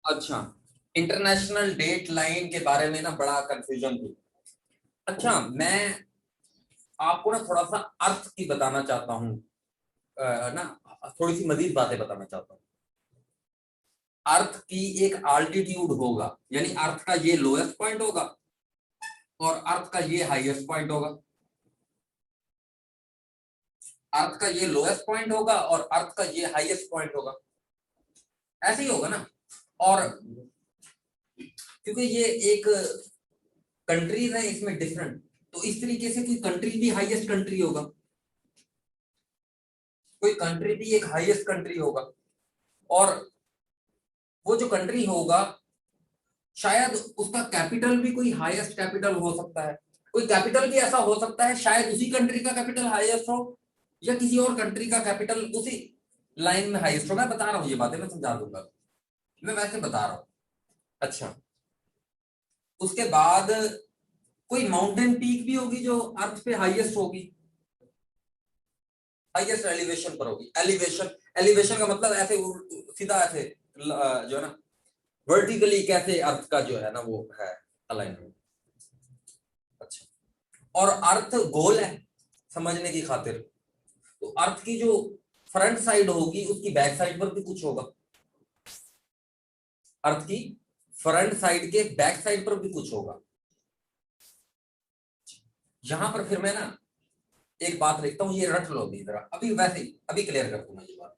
अच्छा, international date line के बारे में ना बड़ा कंफ्यूजन थी। अच्छा, मैं आपको ना थोड़ा सा अर्थ की बताना चाहता हूँ, ना थोड़ी सी मजीद बातें बताना चाहता हूँ। अर्थ की एक आल्टीट्यूड होगा, यानी अर्थ का ये लोएस्ट पॉइंट होगा और अर्थ का ये हाईएस्ट पॉइंट होगा। अर्थ का ये लोएस्ट पॉइंट होगा और अर्थ का ये हाईएस्ट पॉइंट होगा। ऐसे ही होगा ना। और क्योंकि ये एक कंट्रीज है इसमें डिफरेंट, तो इस तरीके से कोई कंट्री भी हाईएस्ट कंट्री होगा, कोई कंट्री भी एक हाईएस्ट कंट्री होगा। और वो जो कंट्री होगा शायद उसका कैपिटल भी कोई हाईएस्ट कैपिटल हो सकता है। कोई कैपिटल भी ऐसा हो सकता है, शायद उसी कंट्री का कैपिटल हाईएस्ट हो या किसी और कंट्री का कैपिटल उसी लाइन में हाईएस्ट हो। मैं बता रहा हूँ, ये बातें मैं समझा दूंगा, मैं वैसे बता रहा हूँ। अच्छा, उसके बाद कोई माउंटेन पीक भी होगी जो अर्थ पे हाईएस्ट होगी, हाईएस्ट एलिवेशन पर होगी। एलिवेशन, एलिवेशन का मतलब ऐसे सीधा ऐसे जो है ना वर्टिकली कैसे अर्थ का जो है ना वो है अलाइनमेंट। अच्छा, और अर्थ गोल है समझने की खातिर, तो अर्थ की जो फ्रंट साइड होगी उसकी बैक साइड पर भी कुछ होगा। अर्थ की फ्रंट साइड के बैक साइड पर भी कुछ होगा। यहां पर फिर मैं ना एक बात लिखता हूं, ये रट लो अभी जरा, अभी वैसे ही अभी क्लियर कर दूंगा ये बात।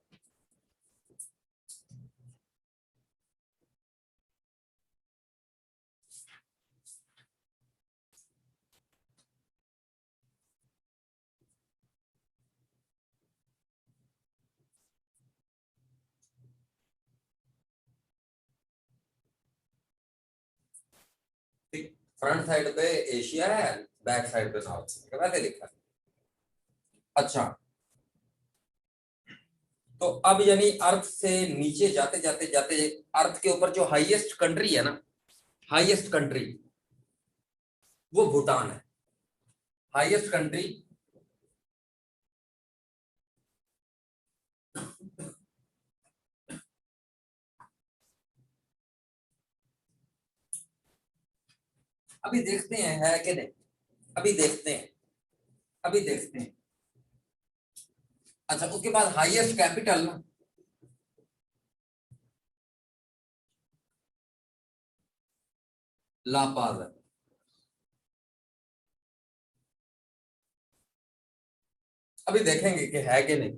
ठीक, फ्रंट साइड पे एशिया है, बैक साइड पे नॉर्थ, वैसे लिखा है। अच्छा, तो अब यानी अर्थ से नीचे जाते जाते जाते अर्थ के ऊपर जो हाईएस्ट कंट्री है ना, हाईएस्ट कंट्री वो भूटान है। हाईएस्ट कंट्री अभी देखते हैं है कि नहीं, अभी देखते हैं, अभी देखते हैं। अच्छा, उसके बाद हाईएस्ट कैपिटल ना, ला पाज है। अभी देखेंगे कि है कि नहीं।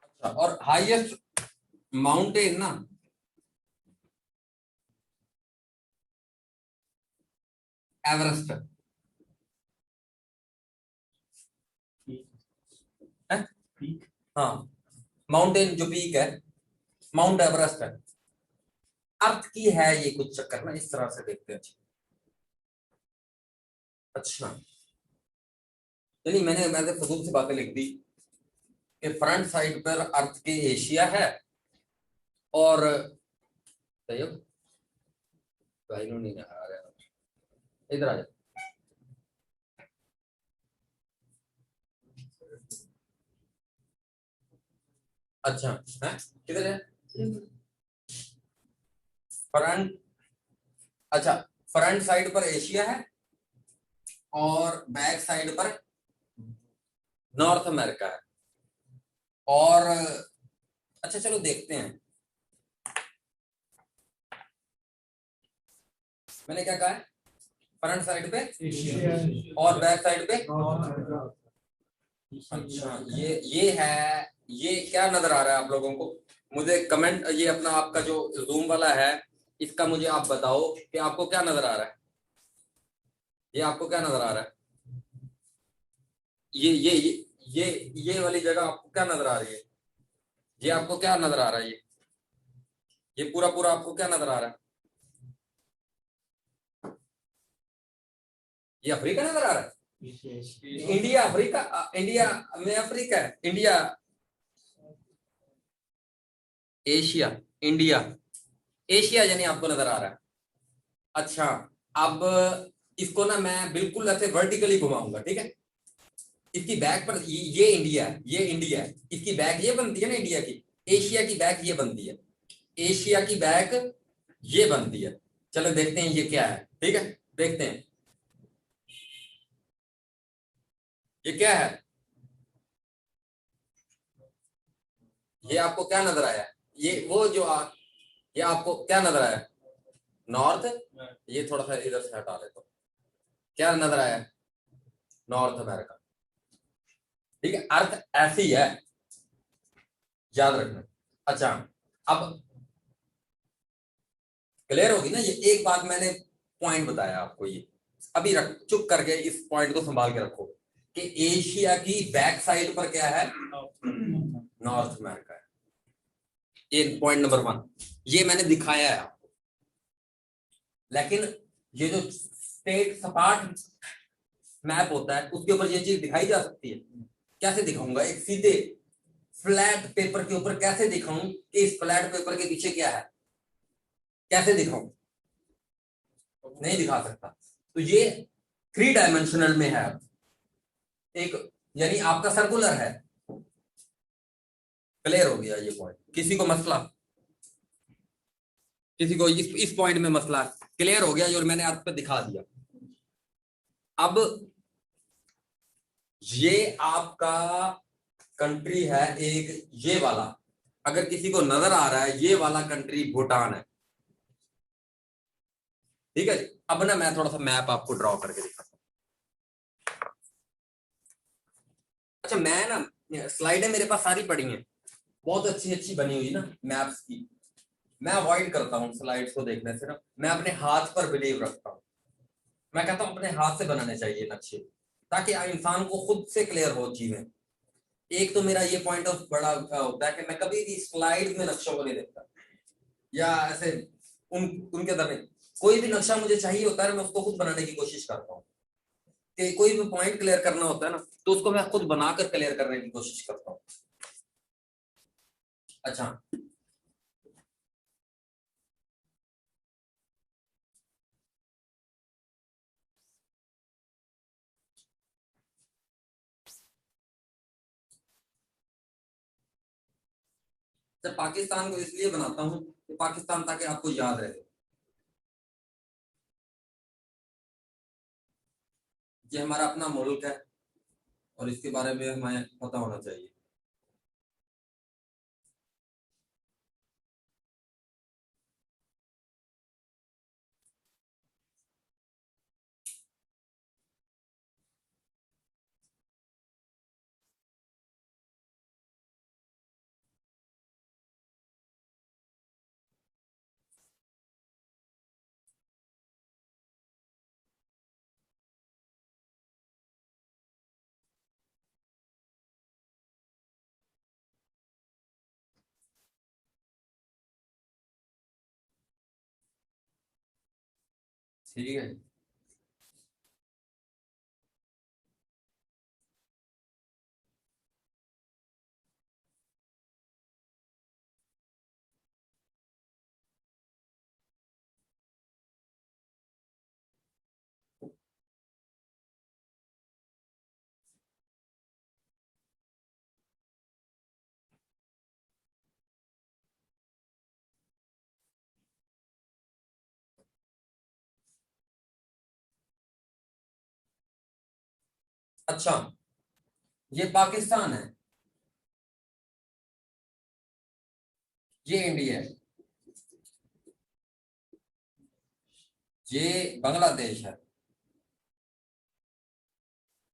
अच्छा, और हाईएस्ट माउंटेन ना एवरेस्ट है। हाँ, माउंटेन जो पीक है माउंट एवरेस्ट है। अर्थ की है ये कुछ चक्कर ना, इस तरह से देखते हैं। अच्छा, यानी मैंने फजूल से बातें लिख दी कि फ्रंट साइड पर अर्थ के एशिया है और तैयब भाई नहीं आ रहा है, इधर आ जा। अच्छा है, किधर है फ्रंट? अच्छा, फ्रंट साइड पर एशिया है और बैक साइड पर नॉर्थ अमेरिका है। और अच्छा चलो देखते हैं, मैंने क्या कहा है, फ्रंट साइड पे और बैक साइड पे। अच्छा, ये है, ये क्या नजर आ रहा है आप लोगों को? मुझे कमेंट, ये अपना आपका जो जूम वाला है इसका मुझे आप बताओ कि आपको क्या नजर आ रहा है। ये आपको क्या नजर आ रहा है? ये वाली जगह आपको क्या नजर आ रही है? ये आपको क्या नजर आ रहा है? ये पूरा पूरा आपको क्या नजर आ रहा है? ये अफ्रीका नजर आ रहा है? इंडिया अफ्रीका, इंडिया में अफ्रीका है, इंडिया एशिया, इंडिया एशिया यानी आपको नजर आ रहा है। अच्छा, अब इसको ना मैं बिल्कुल ऐसे वर्टिकली घुमाऊंगा, ठीक है? इसकी बैक पर ये इंडिया है, ये इंडिया है, इसकी बैक ये बनती है ना इंडिया की, एशिया की बैक ये बनती है, एशिया की बैक ये बनती है। चलो देखते हैं ये क्या है, ठीक है, देखते हैं ये क्या है। ये आपको क्या नजर आया? ये वो जो ये आपको क्या नजर आया? नॉर्थ। ये थोड़ा सा इधर से हटा लेता हूं। क्या नजर आया? North America. ठीक है, अर्थ ऐसी है, याद रखना। अच्छा, अब क्लियर होगी ना? ये एक बात मैंने पॉइंट बताया आपको, ये अभी रख, चुप करके इस पॉइंट को संभाल के रखो कि एशिया की बैक साइड पर क्या है? नॉर्थ अमेरिका है। ये पॉइंट नंबर 1, ये मैंने दिखाया है आपको। लेकिन ये जो स्टेट सपाट मैप होता है उसके ऊपर ये चीज दिखाई जा सकती है। कैसे दिखाऊंगा? एक सीधे फ्लैट पेपर के ऊपर कैसे दिखाऊं कि इस फ्लैट पेपर के पीछे क्या है? कैसे दिखाऊं? नहीं दिखा सकता। तो ये 3 डायमेंशनल में है। एक यानी आपका सर्कुलर है। क्लियर हो गया ये पॉइंट? किसी को मसला? किसी को इस पॉइंट में मसला? क्लियर हो गया और मैंने आप पे दिखा दिया। अब ये आपका कंट्री है एक, ये वाला अगर किसी को नजर आ रहा है, ये वाला कंट्री भूटान है। ठीक है, अब ना मैं थोड़ा सा मैप आपको ड्रॉ करके दिखाता हूं। अच्छा, मैं ना स्लाइडें मेरे पास सारी पड़ी हैं, बहुत अच्छी अच्छी बनी हुई ना मैप्स की। मैं अवॉइड करता हूँ स्लाइड्स को देखने से ना, मैं अपने हाथ पर बिलीव रखता हूँ। मैं कहता हूँ अपने हाथ से बनाने चाहिए नक्शे, ताकि इंसान को खुद से क्लियर हो चीजें। एक तो मेरा ये पॉइंट ऑफ बड़ा होता है कि मैं कभी भी स्लाइड में नक्शों को नहीं देखता, या ऐसे उनके अंदर नहीं। कोई भी नक्शा मुझे चाहिए होता है, मैं उसको खुद बनाने की कोशिश करता हूँ। कि कोई भी पॉइंट क्लियर करना होता है ना, तो उसको मैं खुद बनाकर क्लियर करने की कोशिश करता हूँ। अच्छा, जब पाकिस्तान को इसलिए बनाता हूँ कि पाकिस्तान ताकि आपको याद रहे, ये हमारा अपना मुल्क है और इसके बारे में हमें पता होना चाहिए। ठीक है, अच्छा, ये पाकिस्तान है, ये इंडिया है, ये बांग्लादेश है,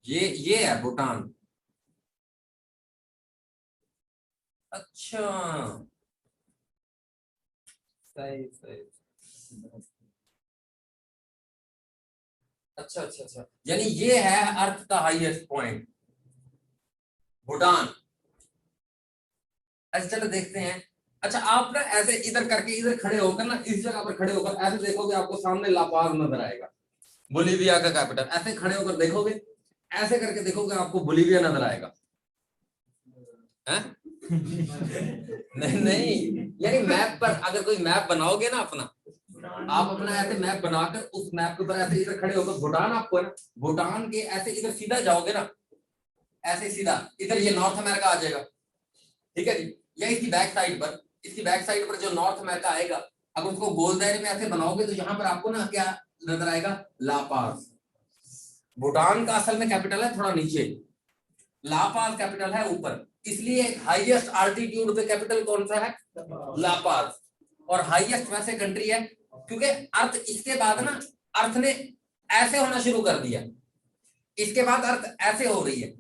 ये है भूटान। अच्छा, सही सही। अच्छा अच्छा अच्छा, यानी ये है अर्थ का हाईएस्ट पॉइंट, भूटान। अच्छा चलो देखते हैं। अच्छा, आप ना ऐसे इधर करके इधर खड़े होकर ना, इस जगह पर खड़े होकर ऐसे देखोगे, आपको सामने लापाज नजर आएगा, बोलीविया का कैपिटल। ऐसे खड़े होकर देखोगे, ऐसे करके देखोगे, आपको बोलीविया नजर आएगा है? नहीं नहीं, यानी मैप पर अगर कोई मैप बनाओगे ना अपना, आप अपना ऐसे मैप बनाकर उस मैप के ऊपर ऐसे इधर खड़े होकर भूटान आपको है ना, भूटान के ऐसे इधर सीधा जाओगे ना, ऐसे सीधा इधर, ये नॉर्थ अमेरिका आ जाएगा। ठीक है जी, या इसकी बैक साइड पर, इसकी बैक साइड पर जो नॉर्थ अमेरिका आएगा, अगर उसको गोल दायरे में ऐसे बनाओगे तो यहाँ पर आपको ना क्या नजर आएगा, ला पाज। भूटान का असल में कैपिटल है थोड़ा नीचे, ला पाज कैपिटल है ऊपर, इसलिए हाईएस्ट आल्टीट्यूड पे कैपिटल कौन सा है, ला पाज। और हाईएस्ट वैसे कंट्री है क्योंकि अर्थ इसके बाद ना, अर्थ ने ऐसे होना शुरू कर दिया, इसके बाद अर्थ ऐसे हो रही है,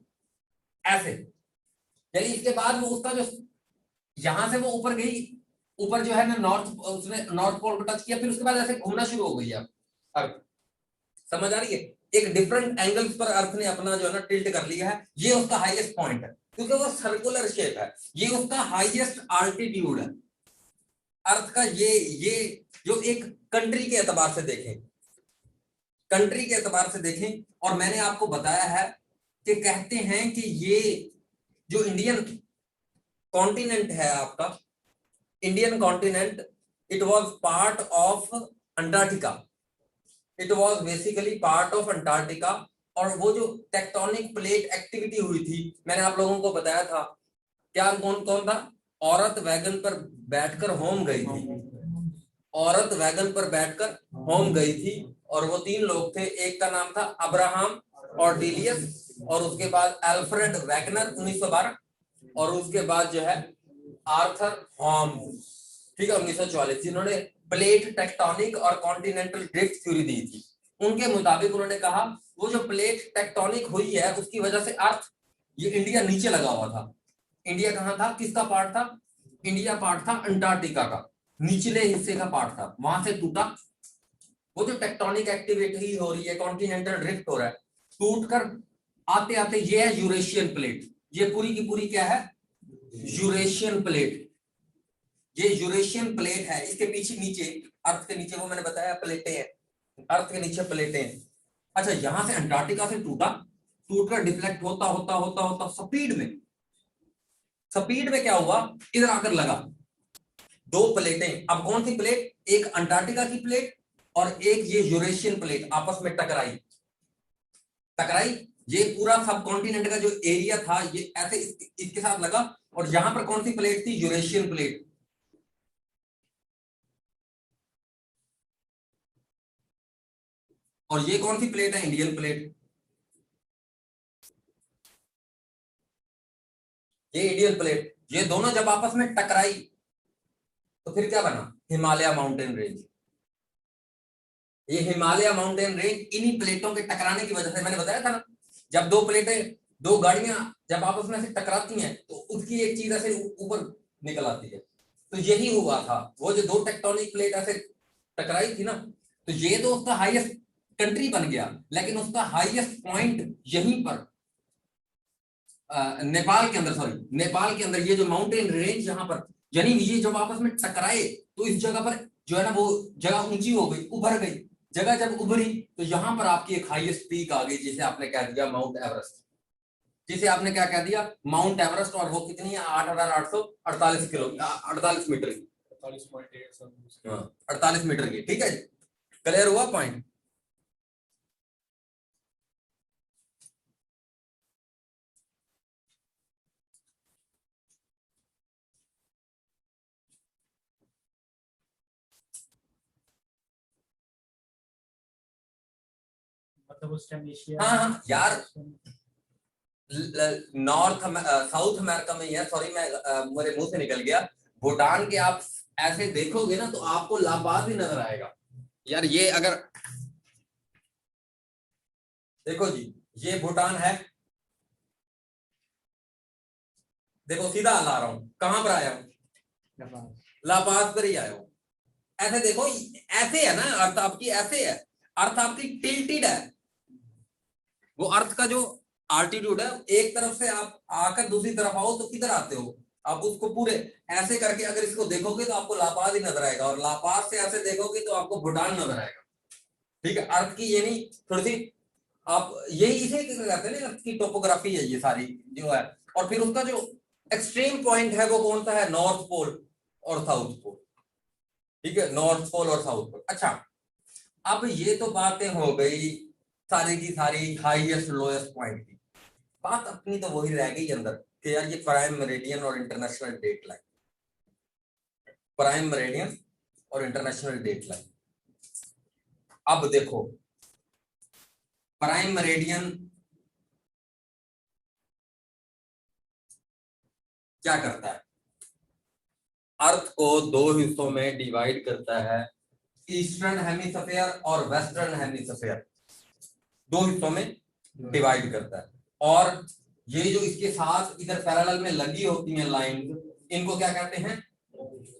ऐसे, यानी इसके बाद वो उसका जो यहां से वो ऊपर गई, ऊपर जो है ना नॉर्थ, उसने नॉर्थ पोल को टच किया, फिर उसके बाद ऐसे घूमना शुरू हो गई है अर्थ। समझ आ रही है, एक डिफरेंट एंगल्स पर अर्थ ने अपना जो है ना टिल्ट कर लिया है, ये उसका हाईएस्ट पॉइंट है क्योंकि वो सर्कुलर शेप है, ये उसका हाईएस्ट आल्टीट्यूड है अर्थ का। ये जो एक कंट्री के एतबार से देखें, कंट्री के एतबार से देखें, और मैंने आपको बताया है कि कहते हैं कि ये जो इंडियन कॉन्टिनेंट है आपका, Indian continent, it was part of Antarctica, it was basically part of Antarctica. और वो जो टेक्टोनिक प्लेट एक्टिविटी हुई थी, मैंने आप लोगों को बताया था, क्या कौन कौन था, औरत वैगन पर बैठकर होम गई थी, औरत वैगन पर बैठकर होम गई थी, और वो 3 लोग थे, एक का नाम था अब्राहम ऑर्डिलियस, और उसके बाद अल्फ्रेड वैगनर 1912, और उसके बाद जो है आर्थर होम, ठीक है, 1944, जिन्होंने प्लेट टेक्टोनिक और कॉन्टिनेंटल ड्रिफ्ट थ्योरी दी थी। उनके मुताबिक उन्होंने कहा वो जो प्लेट टेक्टोनिक हुई है उसकी वजह से अर्थ, ये इंडिया नीचे लगा हुआ था। इंडिया कहाँ था, किसका पार्ट था, इंडिया पार्ट था अंटार्कटिका का, निचले हिस्से का पार्ट था, वहां से टूटा। वो जो टेक्टोनिक एक्टिविटी हो रही है, कॉन्टिनेंटल ड्रिफ्ट हो रहा है, टूट कर आते आते ये है यूरेशियन प्लेट, ये पूरी की पूरी क्या है, यूरेशियन प्लेट। ये यूरेशियन प्लेट है, इसके पीछे नीचे, अर्थ के नीचे, वो मैंने बताया प्लेटें हैं, अर्थ के नीचे प्लेटें हैं। अच्छा, यहां से अंटार्कटिका से टूटा, टूटकर डिफ्लेक्ट होता होता होता होता स्पीड में क्या हुआ, इधर आकर लगा, 2 प्लेटें। अब कौन सी प्लेट, एक अंटार्कटिका की प्लेट और एक ये यूरेशियन प्लेट आपस में टकराई, ये पूरा सब कॉन्टिनेंट का जो एरिया था ये ऐसे इसके साथ लगा, और यहां पर कौन सी प्लेट थी, यूरेशियन प्लेट। और ये कौन सी प्लेट है, इंडियन प्लेट, ये इंडियन प्लेट। ये दोनों जब आपस में टकराई तो फिर क्या बना, हिमालय माउंटेन रेंज। ये हिमालय माउंटेन रेंज इन्हीं प्लेटों के टकराने की वजह से, मैंने बताया था ना, जब 2 प्लेटें, 2 गाड़ियां जब आपस में से टकराती हैं तो उसकी एक चीज ऐसे ऊपर निकल आती है, तो यही हुआ था। वो जो 2 टेक्टोनिक प्लेट ऐसे टकराई थी ना, तो ये तो उसका हाईएस्ट कंट्री बन गया, लेकिन उसका हाईएस्ट पॉइंट यहीं पर नेपाल के अंदर, सॉरी नेपाल के अंदर, ये जो माउंटेन रेंज यहाँ पर, यानी ये जब आपस में टकराए तो इस जगह पर जो है ना वो जगह ऊंची हो गई, उभर गई, जगह जब उभरी तो यहाँ पर आपकी एक हाईएस्ट पीक आ गई, जिसे आपने कह दिया माउंट एवरेस्ट, जिसे आपने क्या कह दिया, माउंट एवरेस्ट। और वो कितनी है, 8,848 किलो, 48 मीटर की, 48 मीटर की, ठीक है, क्लियर हुआ पॉइंट। मतलब उस टाइम एशिया, हाँ यार, नॉर्थ साउथ अमेरिका में ही है, सॉरी मैं मेरे मुंह से निकल गया। भूटान के आप ऐसे देखोगे ना तो आपको लापाज ही नजर आएगा यार। ये अगर देखो जी, ये भूटान है, देखो सीधा ला रहा हूं, कहां पर आया हूं, लापाज पर ही आया हूं। ऐसे देखो, ऐसे है ना अर्थ आपकी, ऐसे है अर्थ आपकी, टिल्टेड है। वो अर्थ का जो आल्टीट्यूड है, एक तरफ से आप आकर दूसरी तरफ आओ तो किधर आते हो आप, उसको पूरे ऐसे करके अगर इसको देखोगे तो आपको लापाज ही नजर आएगा, और लापाज से ऐसे देखोगे तो आपको भूटान नजर आएगा, ठीक है। अर्थ की ये नहीं, थोड़ी सी आप यही इसे कहते हैं ना, अर्थ की टोपोग्राफी है ये सारी जो है। और फिर उसका जो एक्सट्रीम पॉइंट है वो कौन सा है, नॉर्थ पोल और साउथ पोल, ठीक है, नॉर्थ पोल और साउथ पोल। अच्छा, अब ये तो बातें हो गई सारी की सारी हाईएस्ट लोएस्ट पॉइंट की, बात अपनी तो वही रह गई अंदर कि यार ये प्राइम मेरिडियन और international date line, prime meridian और इंटरनेशनल डेट लाइन। अब देखो प्राइम मेरिडियन क्या करता है, अर्थ को दो हिस्सों में डिवाइड करता है, ईस्टर्न हेमिस्फीयर और वेस्टर्न हेमिस्फीयर, दो हिस्सों में डिवाइड करता है। और ये जो इसके साथ इधर पैरेलल में लगी होती हैं लाइंस, इनको क्या कहते हैं,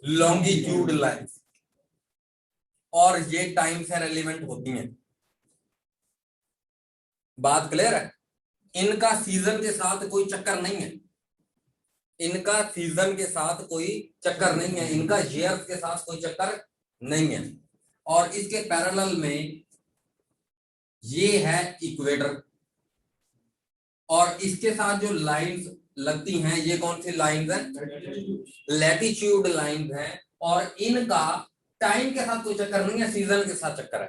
लॉन्गिट्यूड लाइंस, और ये टाइम से रेलिवेंट होती हैं। बात क्लियर है? इनका सीजन के साथ कोई चक्कर नहीं है, इनका सीजन के साथ कोई चक्कर नहीं है, इनका ईयर्स के साथ कोई चक्कर नहीं है। और इसके पैरेलल में ये है इक्वेटर, और इसके साथ जो लाइंस लगती हैं ये कौन सी लाइंस हैं, लैटिट्यूड लाइंस हैं, और इनका टाइम के साथ कोई चक्कर नहीं है, सीजन के साथ चक्कर है।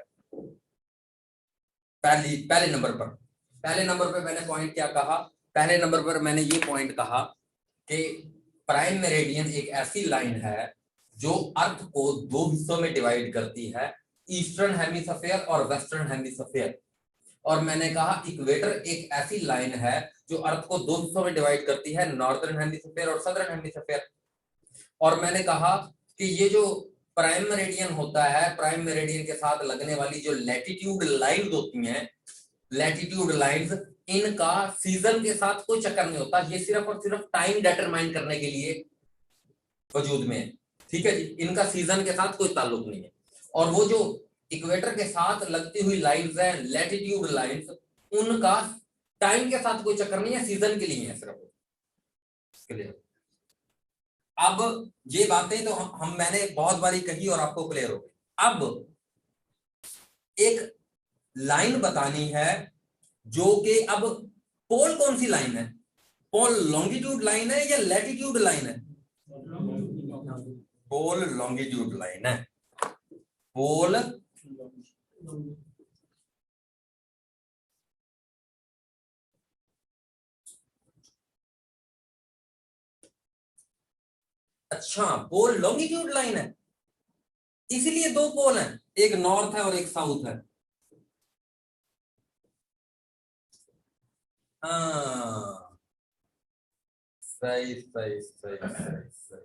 पहले नंबर पर मैंने पॉइंट क्या कहा, पहले नंबर पर मैंने ये पॉइंट कहा कि प्राइम मेरिडियन एक ऐसी लाइन है जो अर्थ को दो हिस्सों में डिवाइड करती है, ईस्टर्न हेमिस्फीयर और वेस्टर्न हेमिस्फीयर। और मैंने कहा इक्वेटर एक ऐसी लाइन है जो अर्थ को दो हिस्सों में डिवाइड करती है, नॉर्दर्न हेमिस्फीयर और सदर्न हेमिस्फीयर। और मैंने कहा कि ये जो प्राइम मेरिडियन होता है, प्राइम मेरिडियन के साथ लगने वाली जो लैटिट्यूड लाइंस होती हैं, लैटिट्यूड लाइंस, इनका सीजन के साथ कोई चक्कर नहीं होता, ये सिर्फ और सिर्फ टाइम डिटरमाइन करने के लिए वजूद में है। ठीक है जी, इनका सीजन के साथ कोई ताल्लुक नहीं है। और वो जो इक्वेटर के साथ लगती हुई लाइंस हैं, लैटिट्यूड लाइंस, उनका टाइम के साथ कोई चक्कर नहीं है, सीजन के लिए है सिर्फ। क्लियर? अब ये बातें तो हम मैंने बहुत बारी कही और आपको क्लियर हो गई। अब एक लाइन बतानी है जो कि, अब पोल कौन सी लाइन है, पोल लॉन्गिट्यूड लाइन है या लैटिट्यूड लाइन है? पोल लॉन्गिट्यूड लाइन है, पोल अच्छा, पोल लॉन्गिट्यूड लाइन है, इसलिए दो पोल हैं, एक नॉर्थ है और एक साउथ है। हाँ, सही सही सही सही सही,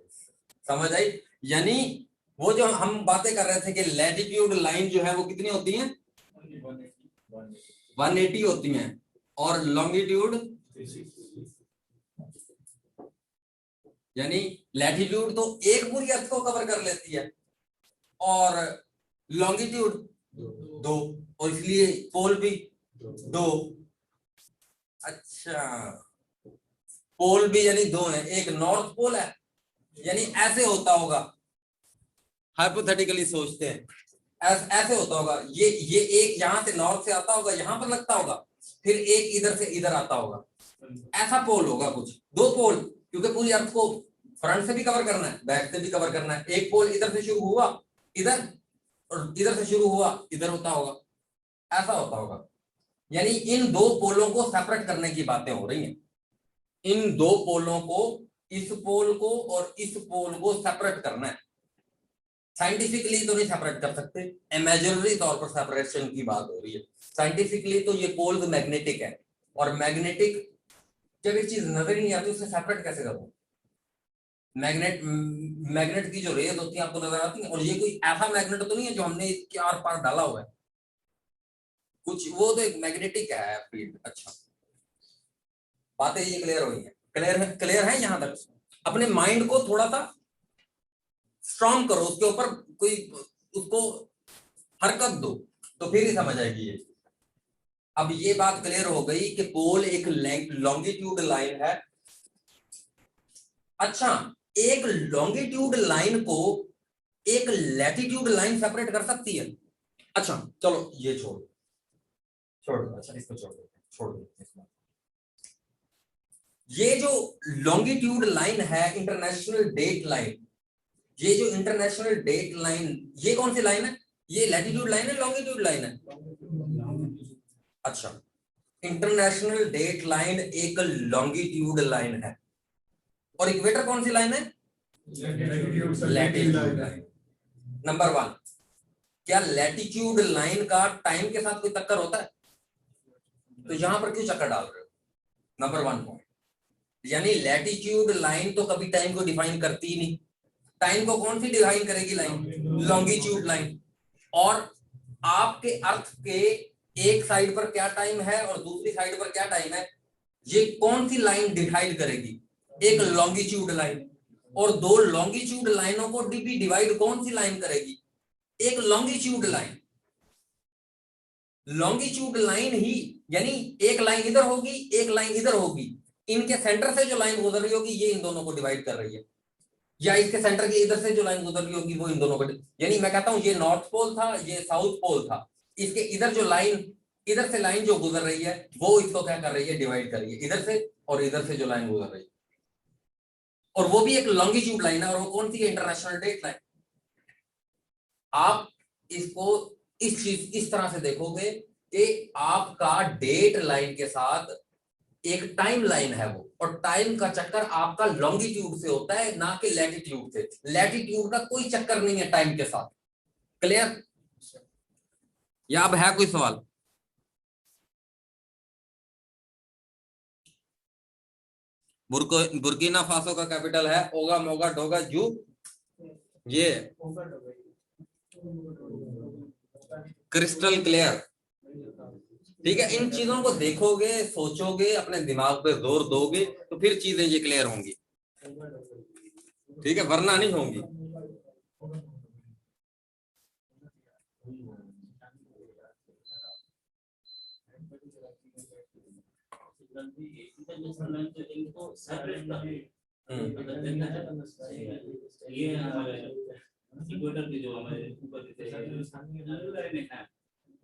समझ आई? यानी वो जो हम बातें कर रहे थे कि लैटिट्यूड लाइन जो है वो कितनी होती है, 180 होती हैं, और लॉन्गिट्यूड, यानी लैटिट्यूड तो एक पूरी अर्थ को कवर कर लेती है और लॉन्गिट्यूड दो, और इसलिए पोल भी दो। अच्छा, पोल भी यानी दो है, एक नॉर्थ पोल है, यानी ऐसे होता होगा, हाइपोथेटिकली सोचते हैं, ऐसे होता होगा, ये एक यहां से नॉर्थ से आता होगा, यहां पर लगता होगा, फिर एक इधर से इधर आता होगा, ऐसा पोल होगा कुछ, दो पोल, क्योंकि पूरी अर्थ को फ्रंट से भी कवर करना है, बैक से भी कवर करना है। एक पोल इधर से शुरू हुआ इधर, और इधर से शुरू हुआ इधर होता होगा, ऐसा होता होगा। यानी इन दो पोलों को सेपरेट करने की बातें हो रही हैं, इन दो पोलों को, इस पोल को और इस पोल को सेपरेट करना है। साइंटिफिकली तो नहीं सेपरेट कर सकते, इमेजिनरी तौर पर सेपरेशन की बात हो रही है। साइंटिफिकली तो ये पोल्स मैग्नेटिक है, और मैग्नेटिक जब एक चीज नजर ही नहीं आती उसे सेपरेट कैसे करूं? मैग्नेट की जो रेज होती है आपको नजर आती है, और ये कोई ऐसा मैग्नेट तो नहीं है जो हमने इसके आर पार डाला हुआ है, कुछ वो तो एक मैग्नेटिक है फील्ड। अच्छा, बातें ये क्लियर हुई है? क्लियर है यहां तक? अपने माइंड को थोड़ा सा स्ट्रॉन्ग करो, उसके ऊपर कोई उसको हरकत दो तो फिर ही समझ आएगी ये। अब ये बात क्लियर हो गई कि पोल एक लॉन्गिट्यूड लाइन है। अच्छा, एक लॉन्गिट्यूड लाइन को एक लैटिट्यूड लाइन सेपरेट कर सकती है? अच्छा चलो ये छोड़ दो, अच्छा इसको छोड़ दो। ये जो लॉन्गिट्यूड लाइन है, इंटरनेशनल डेट लाइन, ये जो इंटरनेशनल डेट लाइन, ये कौन सी लाइन है? ये लैटिट्यूड लाइन है, लॉन्गिट्यूड लाइन है? अच्छा, इंटरनेशनल डेट लाइन एक लॉन्गिट्यूड लाइन है, और इक्वेटर कौन सी लाइन है? Latitude line. नंबर 1, क्या लैटिट्यूड लाइन का टाइम के साथ कोई टक्कर होता है? तो यहां पर क्यों चक्कर डाल रहे हो? नंबर 1 पॉइंट, यानी लैटिट्यूड लाइन तो कभी टाइम को डिफाइन करती ही नहीं। टाइम को कौन सी डिफाइन करेगी लाइन? Longitude line. और आपके अर्थ के एक साइड पर क्या टाइम है और दूसरी साइड पर क्या टाइम है, ये कौन सी लाइन डिसाइड करेगी? एक लॉन्गिट्यूड लाइन। और दो लॉन्गिट्यूड लाइनों को भी डिवाइड कौन सी लाइन करेगी? एक लॉन्गिट्यूड लाइन। लॉन्गिट्यूड लाइन ही, यानी एक लाइन इधर होगी, एक लाइन इधर होगी, इनके सेंटर से जो लाइन गुजर रही होगी ये इन दोनों को डिवाइड कर रही है, या इसके सेंटर के इधर से जो लाइन गुजर रही होगी वो इन दोनों को, यानी मैं कहता हूं ये नॉर्थ पोल था, ये साउथ पोल था, इसके इधर जो लाइन, इधर से लाइन जो गुजर रही है वो इसको क्या कर रही है? डिवाइड कर रही है, इधर से और इधर से जो लाइन गुजर रही है, और वो भी एक लॉन्गिट्यूड लाइन है। और वो कौन सी है? International date line. आप इसको इस तरह से देखोगे कि आपका डेट लाइन के साथ एक टाइम लाइन है वो, और टाइम का चक्कर आपका लॉन्गिट्यूड से होता है, ना कि लैटिट्यूड से। लैटिट्यूड का कोई चक्कर नहीं है टाइम के साथ। क्लियर? या अब है कोई सवाल? बुर्किना फासो का कैपिटल है ओगा मोगा डोगा जू। ये क्रिस्टल क्लियर। ठीक है, इन चीजों को देखोगे, सोचोगे, अपने दिमाग पे जोर दोगे तो फिर चीजें ये क्लियर होंगी। ठीक है, वरना नहीं होंगी। ये हमारे इक्वेटर के जो हमारे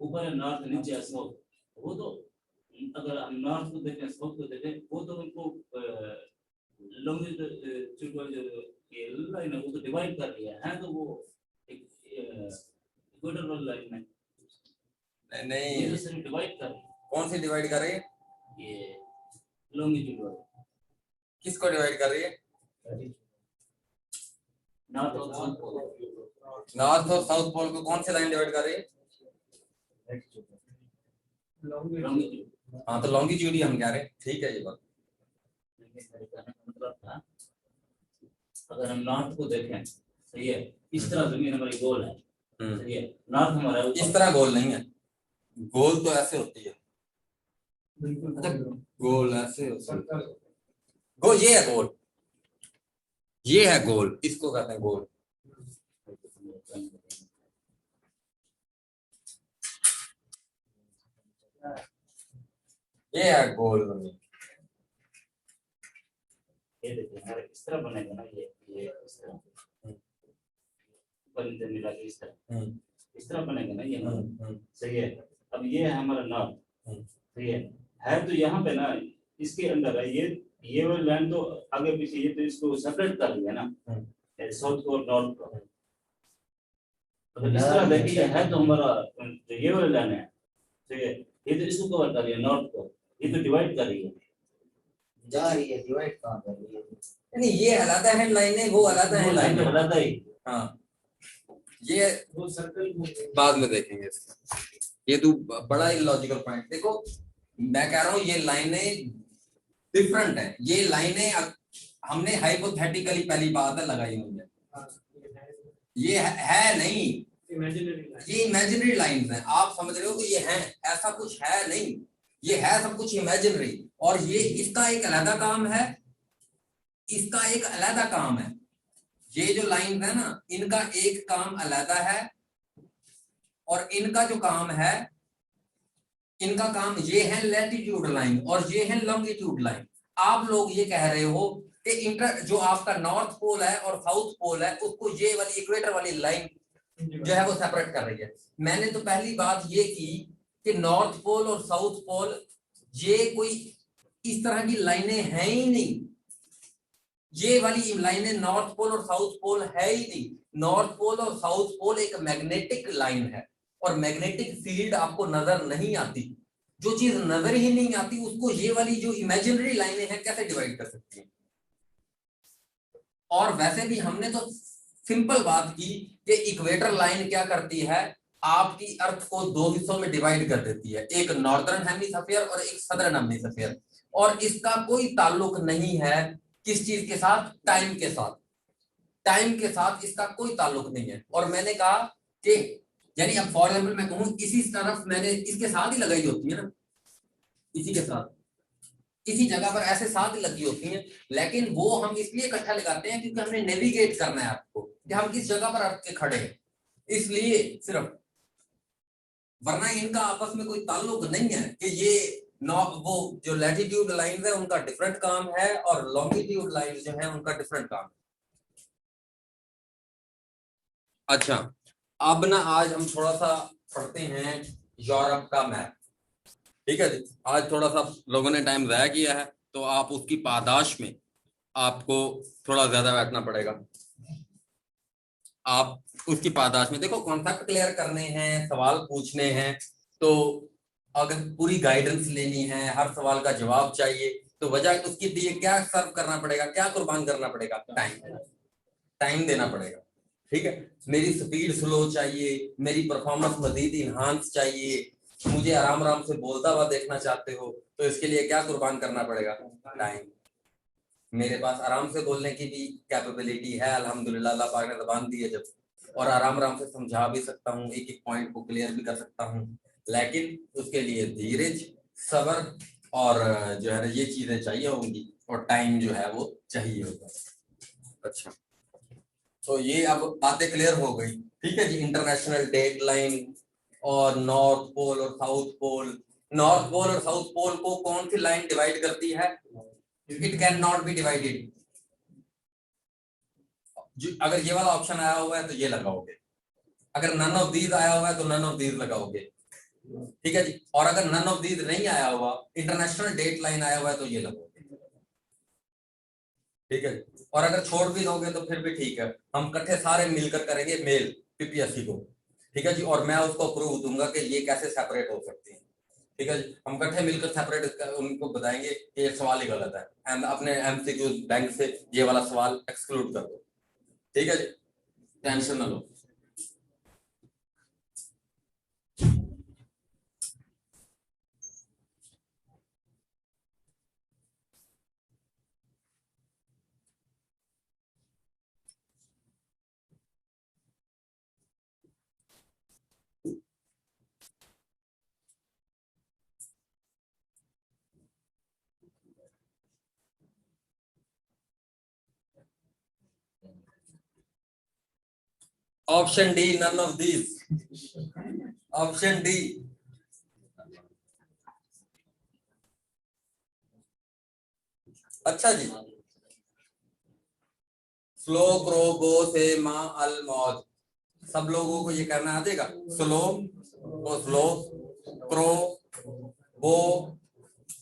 ऊपर नॉर्थ नीचे साउथ, वो तो अगर हम नॉर्थ को देखें साउथ को देखें वो तो उनको लॉन्गिट्यूड जो ये लाइन है वो तो डिवाइड कर दिया है, तो वो इक्वेटर वाली लाइन में नहीं, ये सिर्फ डिवाइड कर, कौन सी डिवाइड कर रही है? ये लॉन्गिट्यूड वाली। किसको डिवाइड कर रही है? नॉर्थ और साउथ पोल। नॉर्थ और साउथ पोल को कौन सी लाइन डिवाइड कर रही है? लॉन्गिट्यूड। हाँ, तो लॉन्गिट्यूड ही हम कह रहे हैं। ठीक है, ये बात। मतलब था, अगर हम नॉर्थ को देखें, सही है, इस तरह जमीन हमारी गोल है, सही है, नॉर्थ हमारा इस तरह गोल नहीं है, गोल तो ऐसे होती है। अच्छा, गोल ऐसे होती है। गोल ये है, गोल ये है, गोल इसको कहते हैं गोल। ये है गोल। ये देखिए हमारे इस तरह बनेगा ना, ये इस तरह ऊपर नीचे मिला के इस तरह बनेगा ना ये नॉर्थ, सही है। अब ये है हमारा नॉर्थ, सही है तो यहाँ पे ना इसके अंदर है ये वाली लाइन तो आगे पीछे ये तो इसको सेपरेट कर दिया ना, साउथ को और नॉर्थ को। अगर इस तरह देखिए है तो हमारा ये वाली लाइन है, ठीक है, ये तो इसको कवर कर रही है नॉर्थ को, ये तो डिवाइड कर रही है, जा रही है, डिवाइड कहाँ कर रही है? यानी ये अलग है लाइनें, वो अलग है लाइनें। अलग ही। हाँ, ये वो सर्कल बाद में देखेंगे। ये तो बड़ा ही लॉजिकल पॉइंट। देखो मैं कह रहा हूँ ये लाइनें डिफरेंट है। ये लाइनें हमने हाइपोथेटिकली पहली बात है लगाई हुई है, ये है नहीं, ये इमेजिनरी लाइंस हैं। आप समझ रहे हो कि ये हैं, ऐसा कुछ है नहीं, ये है सब कुछ इमेजिनरी। और ये इसका एक अलग काम है, इसका एक अलग काम है। ये जो लाइन है ना, इनका एक काम अलग है, और इनका जो काम है, इनका काम ये है लैटिट्यूड लाइन और ये है लॉन्गिट्यूड लाइन। आप लोग ये कह रहे हो कि इंटर जो आपका नॉर्थ पोल है और साउथ पोल है उसको ये वाली इक्वेटर वाली लाइन जो है वो सेपरेट कर रही है। मैंने तो पहली बात ये की कि नॉर्थ पोल और साउथ पोल ये कोई इस तरह की लाइनें हैं ही नहीं। ये वाली लाइनें नॉर्थ पोल और साउथ पोल है ही नहीं। नॉर्थ पोल और साउथ पोल एक मैग्नेटिक लाइन है, और मैग्नेटिक फील्ड आपको नजर नहीं आती। जो चीज नजर ही नहीं आती उसको ये वाली जो इमेजिनरी लाइनें हैं कैसे डिवाइड कर सकती हैं? और वैसे भी हमने तो सिंपल बात की कि इक्वेटर लाइन क्या करती है, आपकी अर्थ को दो हिस्सों में डिवाइड कर देती है, एक नॉर्दर्न हेमिस्फीयर और एक सदर्न हेमिस्फीयर, और इसका कोई ताल्लुक नहीं है किस चीज के साथ, टाइम के साथ। टाइम के साथ इसका कोई ताल्लुक नहीं है। और मैंने कहा कि यानी अब फॉर एग्जाम्पल मैं कहूं इसी तरफ मैंने इसके साथ ही लगाई होती है ना, इसी के साथ, इसी जगह पर ऐसे साथ लगी होती हैं, लेकिन वो हम इसलिए इकट्ठा लगाते हैं क्योंकि हमने नेविगेट करना है आपको कि हम किस जगह पर अर्थ के खड़े हैं, इसलिए सिर्फ, वरना इनका आपस में कोई ताल्लुक नहीं है कि ये वो जो लैटिट्यूड लाइंस है उनका डिफरेंट काम है और लॉन्गिट्यूड लाइंस जो है उनका डिफरेंट काम है। अच्छा, अब ना आज हम थोड़ा सा पढ़ते हैं यूरोप का मैप। ठीक है जी, आज थोड़ा सा लोगों ने टाइम ज़ाया किया है तो आप उसकी पादाश में आपको थोड़ा ज्यादा बैठना पड़ेगा। आप उसकी पादाश में देखो, कॉन्सेप्ट क्लियर करने हैं, सवाल पूछने हैं, तो अगर पूरी गाइडेंस लेनी है, हर सवाल का जवाब चाहिए, तो वजह उसके लिए क्या सर्व करना पड़ेगा, क्या कुर्बान करना पड़ेगा, टाइम देना पड़ेगा। ठीक है, मेरी स्पीड स्लो चाहिए, मेरी परफॉर्मेंस मजीद इनहांस चाहिए, मुझे आराम आराम से बोलता हुआ देखना चाहते हो, तो इसके लिए क्या कुर्बान करना पड़ेगा, टाइम। मेरे पास आराम से बोलने की भी कैपेबिलिटी है अल्हम्दुलिल्लाह, अल्लाह पाक ने ज़बान दी है जब, और आराम आराम से समझा भी सकता हूँ, एक एक पॉइंट को क्लियर भी कर सकता हूँ, लेकिन उसके लिए धीरज, सब्र और जो है ना ये चीजें चाहिए होंगी, और टाइम जो है वो चाहिए होगा। अच्छा, तो ये अब बातें क्लियर हो गई। ठीक है जी, इंटरनेशनल डेडलाइन और नॉर्थ पोल और साउथ पोल। नॉर्थ पोल और साउथ पोल को कौन सी लाइन डिवाइड करती है? It can not be divided. अगर ये वाला ऑप्शन आया हुआ है तो ये लगाओगे, अगर नन ऑफ दीज आया हुआ है तो नन ऑफ दीज लगाओगे। ठीक है जी, और अगर नन ऑफ दीज नहीं आया हुआ, इंटरनेशनल डेट लाइन आया हुआ है, तो ये लगाओगे। ठीक है, और अगर छोड़ भी दोगे तो फिर भी ठीक है, हम इकट्ठे सारे मिलकर करेंगे मेल पीपीएससी को। ठीक है जी, और मैं उसको प्रूव दूंगा कि ये कैसे सेपरेट हो सकती है। ठीक है जी, हम इकट्ठे मिलकर सेपरेट उनको बताएंगे कि ये सवाल ही गलत है, एंड अपने एमसीक्यू बैंक से ये वाला सवाल एक्सक्लूड कर दो। ठीक है जी, टेंशन ना लो। Option D, none of these. Option D. अच्छा जी, स्लो क्रो गो से माँ अल मौज, सब लोगों को ये करना आ जाएगा। स्लो तो स्लो, क्रो गो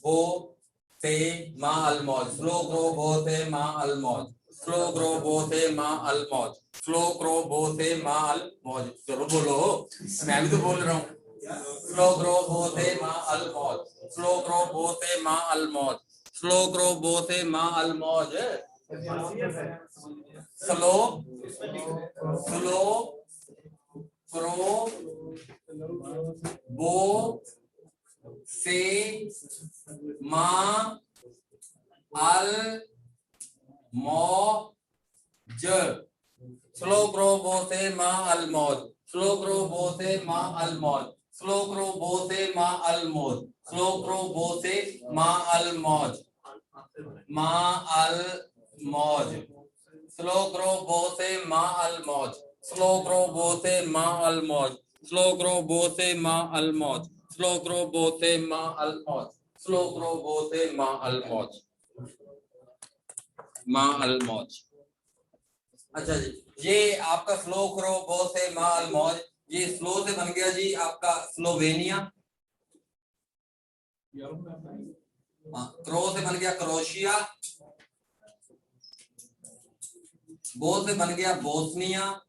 गो से माँ अल मौज, स्लो क्रो गो से माँ अल मौज, स्लो क्रो गो से माँ अल मौज, स्लो क्रो गो से माँ अल मौज। चलो बोलो, मैं भी तो बोल रहा हूँ। स्लो क्रो गो से माँ अल मौज, स्लो क्रो गो से माँ अल मौज, स्लो क्रो गो से माँ अल मौज। स्लो स्लो क्रो बो से माँ अल मौज, स्लो क्रो बो से माँ अल मौज, स्लो क्रो बो से माँ अल मौज, स्लो क्रो बो से माँ अल मौज, स्लो क्रो बो से माँ अल मौज, माँ अल मौज, स्लो क्रो बो से माँ अल मौज, स्लो क्रो बो से माँ अल मौज, स्लो क्रो बो से माँ अल मौज, स्लो क्रो बो से माँ अल मौज, स्लो क्रो बो से माँ अल मौज, माँ अल मौज। अच्छा जी, ये आपका स्लो क्रो बो से माँ अल मौज, ये स्लो से बन गया जी आपका स्लोवेनिया, क्रो से बन गया क्रोशिया, बो से बन गया बोस्निया,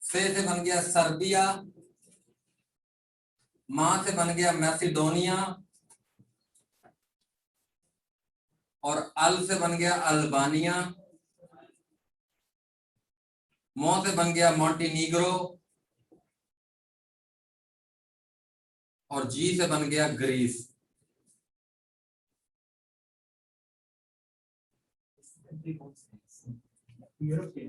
से बन गया सर्बिया, माँ से बन गया मैसिडोनिया, और अल से बन गया अल्बानिया, मो से बन गया मॉन्टीनीग्रो, और जी से बन गया ग्रीस। यूरोप के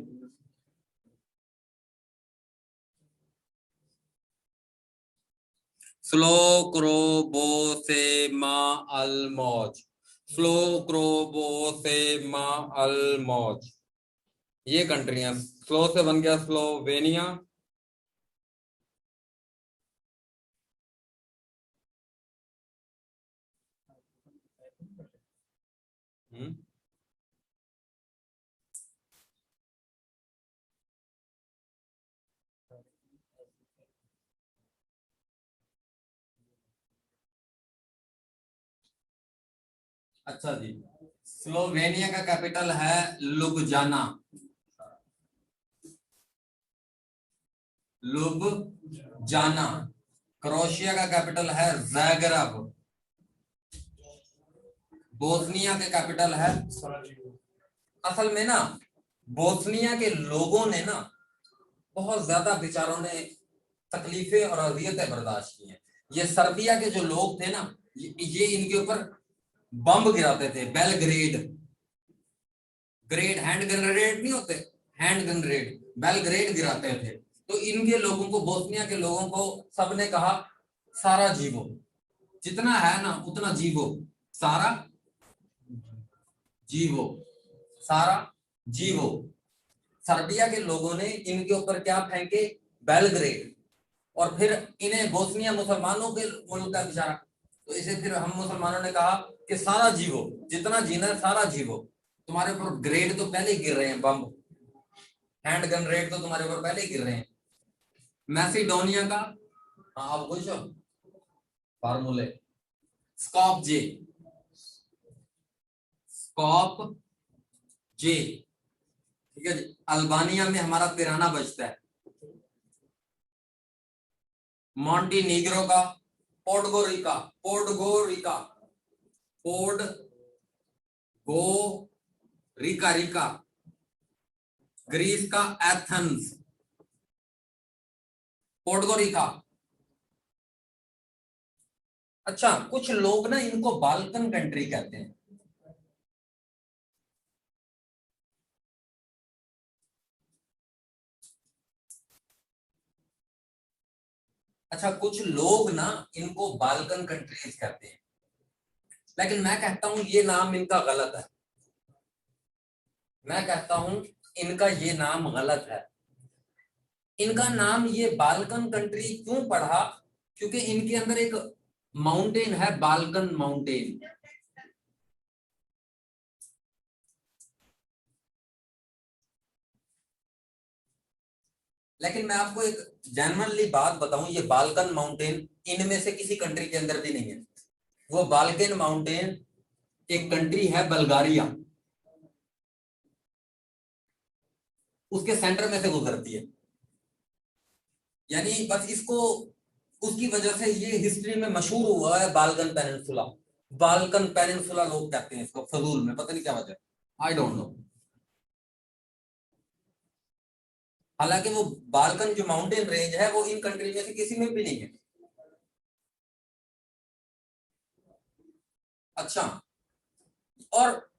स्लोक्रोबोसेमा अल्मोज, स्लोक्रोबोसेमा अल्मोज, ये कंट्रियां। स्लो से बन गया स्लोवेनिया, अच्छा जी। स्लोवेनिया का कैपिटल है लुब्जाना, लुब्जाना। क्रोएशिया का कैपिटल है ज़ाग्रेब। बोस्निया के कैपिटल है, असल में ना बोस्निया के लोगों ने ना बहुत ज्यादा बेचारों ने तकलीफें और अजियतें बर्दाश्त की हैं। ये सर्बिया के जो लोग थे ना, ये इनके ऊपर बम गिराते थे। बेलग्रेड, ग्रेड हैंड ग्रेनेड नहीं होते, हैंड ग्रेनेड, बेलग्रेड गिराते थे। तो इनके लोगों को, बोस्निया के लोगों को सबने कहा सारा जीवो, जितना है ना उतना जीवो, सारा जीवो, सारा जीवो। सर्बिया के लोगों ने इनके ऊपर क्या फेंके, बेलग्रेड, और फिर इन्हें बोस्निया मुसलमानों के मुल्क का बेचारा, तो इसे फिर हम मुसलमानों ने कहा कि सारा जीवो, जितना जीना है सारा जीवो। तुम्हारे ऊपर ग्रेड तो पहले ही गिर रहे हैं, बम, हैंड गन रेड तो तुम्हारे ऊपर पहले ही गिर रहे हैं। मैसिडोनिया का, हाँ आप पूछो फार्मूले। स्कॉप जे, स्कॉप जे, ठीक है जी। अल्बानिया में हमारा तिराना बजता है। मॉन्टीनीग्रो का पोर्टगोरिका, पोर्टगोरिका, पोर्टगोरिका, रिका। ग्रीस का एथेंस, पोर्टगोरिका। अच्छा, कुछ लोग ना इनको बाल्कन कंट्री कहते हैं। अच्छा, कुछ लोग ना इनको बाल्कन कंट्रीज कहते हैं, लेकिन मैं कहता हूं ये नाम इनका गलत है। मैं कहता हूं इनका ये नाम गलत है। इनका नाम ये बाल्कन कंट्री क्यों पड़ा, क्योंकि इनके अंदर एक माउंटेन है, बाल्कन माउंटेन। लेकिन मैं आपको एक जनरली बात बताऊं, ये बाल्कन माउंटेन इनमें से किसी कंट्री के अंदर भी नहीं है। वो बाल्कन माउंटेन एक कंट्री है बल्गारिया, उसके सेंटर में से गुजरती है। यानी बस इसको, उसकी वजह से ये हिस्ट्री में मशहूर हुआ है बाल्कन पेनिनसुला। बाल्कन पेनिनसुला लोग कहते हैं इसको, फजूल में, पता नहीं क्या वजह, आई डोंट नो। हालांकि वो बाल्कन जो माउंटेन रेंज है वो इन कंट्री में से किसी में भी नहीं है। अच्छा, और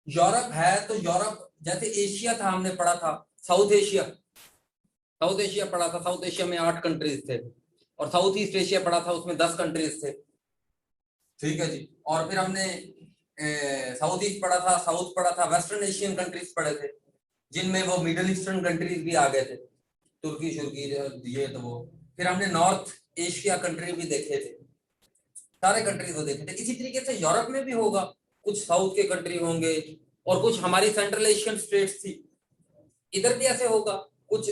यूरोप है तो यूरोप जैसे एशिया था, हमने पढ़ा था साउथ एशिया, साउथ एशिया पढ़ा था। साउथ एशिया में 8 कंट्रीज थे, और साउथ ईस्ट एशिया पढ़ा था, उसमें 10 कंट्रीज थे। ठीक है जी। और फिर हमने साउथ ईस्ट पढ़ा था, साउथ पढ़ा था, वेस्टर्न एशियन कंट्रीज पढ़े थे, जिनमें वो मिडिल ईस्टर्न कंट्रीज भी आ गए थे, तुर्की शुर्की ये तो वो। फिर हमने नॉर्थ एशिया कंट्री भी देखे थे, सारे कंट्रीज को देखे थे। इसी तरीके से यूरोप में भी होगा, कुछ साउथ के कंट्री होंगे और कुछ हमारी सेंट्रल एशियन स्टेट्स थी, इधर भी ऐसे होगा। कुछ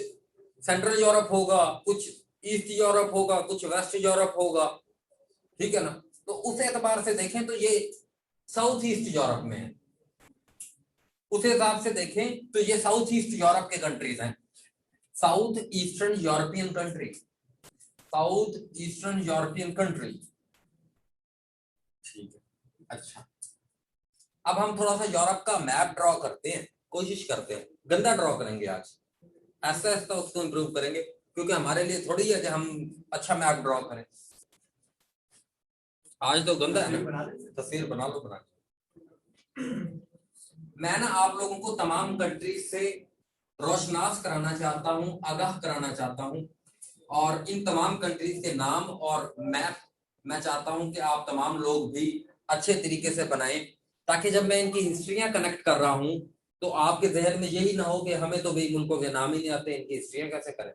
सेंट्रल यूरोप होगा, कुछ ईस्ट यूरोप होगा, कुछ वेस्ट यूरोप होगा, ठीक है ना। तो उस एतबार से देखें तो ये साउथ ईस्ट यूरोप में है। उस हिसाब से देखें तो ये साउथ ईस्ट यूरोप के कंट्रीज हैं, south eastern European country, south eastern European country. ठीक है, अच्छा। अब हम थोड़ा सा यूरोप का मैप ड्रॉ करते हैं, कोशिश करते हैं, गंदा ड्रॉ करेंगे आज, ऐसा ऐसा उसको इम्प्रूव करेंगे, क्योंकि हमारे लिए थोड़ी है कि हम अच्छा मैप ड्रॉ करें। आज तो गंदा है ना, तस्वीर बना लो बना। मैं ना आप लोगों को तमाम कंट्रीज से रोशनास कराना चाहता हूं, आगाह कराना चाहता हूं, और इन तमाम कंट्रीज के नाम और मैप मैं चाहता हूं कि आप तमाम लोग भी अच्छे तरीके से बनाएं, ताकि जब मैं इनकी हिस्ट्रियां कनेक्ट कर रहा हूं तो आपके जहन में यही ना हो कि हमें तो भाई मुल्कों के नाम ही नहीं आते, इनकी हिस्ट्रियां कैसे करें।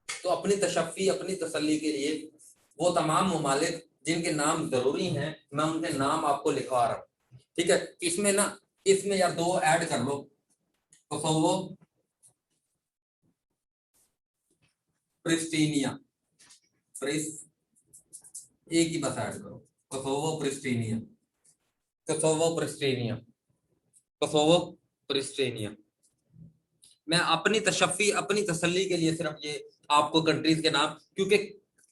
तो अपनी तशफ़ी, अपनी तसल्ली के लिए वो तमाम ममालिक जिनके नाम जरूरी हैं, मैं उनके नाम आपको लिखवा रहा हूँ, ठीक है। इसमें ना, इसमें यार 2 ऐड कर लो, कोसोवो, प्रिस्टीनिया, एक ही बस ऐड करो, कोसोवो प्रिस्टीनिया, कोसोवो प्रिस्टीनिया, कोसोवो प्रिस्टीनिया। मैं अपनी तशफ़ी, अपनी तसल्ली के लिए सिर्फ ये आपको कंट्रीज के नाम, क्योंकि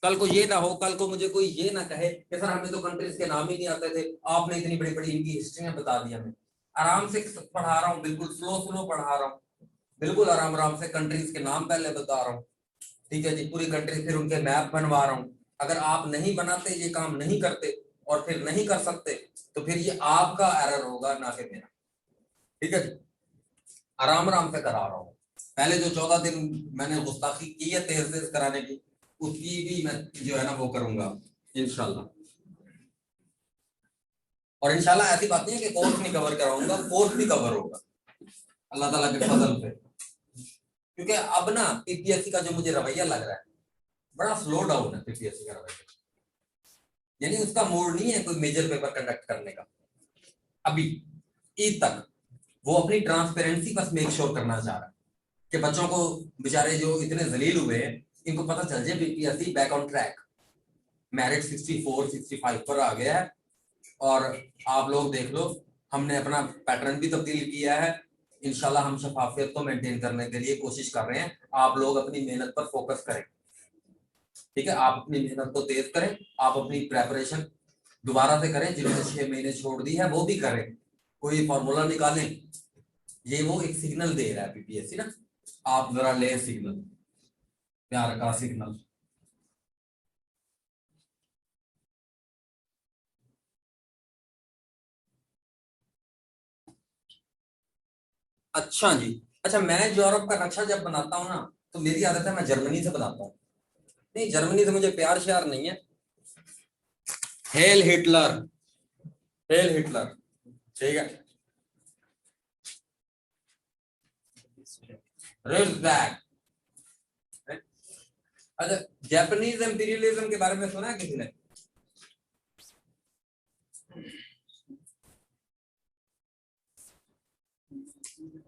कल को ये ना हो, कल को मुझे कोई ये ना कहे कि सर हमें तो कंट्रीज के नाम ही नहीं आते थे, आपने इतनी बड़ी बड़ी इनकी हिस्ट्रियां बता दी हमें। आराम से पढ़ा रहा हूँ, बिल्कुल स्लो पढ़ा रहा हूँ, बिल्कुल आराम से कंट्रीज के नाम पहले बता रहा हूँ, ठीक है जी। पूरी कंट्री, फिर उनके मैप बनवा रहा हूँ। अगर आप नहीं बनाते, ये काम नहीं करते और फिर नहीं कर सकते, तो फिर ये आपका एरर होगा, ना कि मेरा, ठीक है जी। आराम से करा रहा हूँ। पहले जो 14 दिन मैंने गुस्ताखी की है तेज कराने की, उसकी भी मैं जो है ना वो करूंगा इंशाल्लाह। और इंशाल्लाह ऐसी बात नहीं है कि कोर्स नहीं कवर कराऊंगा, कोर्स भी कवर होगा अल्लाह ताला के फजल से। क्योंकि अब ना पीपीएससी का जो मुझे रवैया लग रहा है, बड़ा स्लो डाउन है पीपीएससी का रवैया, यानी उसका मूड नहीं है कोई मेजर पेपर कंडक्ट करने का अभी ईद तक। वो अपनी ट्रांसपेरेंसी बस मेक श्योर करना चाह रहा है कि बच्चों को, बेचारे जो इतने जलील हुए हैं, इनको पता चल जाए BPSC back on track, merit 64 65 पर आ गया है। और आप लोग देख लो, हमने अपना पैटर्न भी तब्दील किया है, इंशाल्लाह हम शफाफियत को मेंटेन करने के लिए कोशिश कर रहे हैं। आप लोग अपनी मेहनत पर फोकस करें, ठीक है। आप अपनी मेहनत को तेज करें, आप अपनी प्रेपरेशन दोबारा से करें, जिन्होंने 6 महीने छोड़ दी है वो भी करें, कोई फॉर्मूला निकालें। ये वो एक सिग्नल दे रहा है पीपीएससी ना, आप जरा ले सिग्नल, प्यार का सिग्नल। अच्छा जी, अच्छा, मैं यूरोप का नक्शा जब बनाता हूँ ना, तो मेरी आदत है मैं जर्मनी से बनाता हूँ। नहीं, जर्मनी से मुझे प्यार श्यार नहीं है। हेल हिटलर, हेल हिटलर, ठीक है। रेज़बैक। अच्छा, जापानीज इंपीरियलिज्म के बारे में सुना है किसी ने?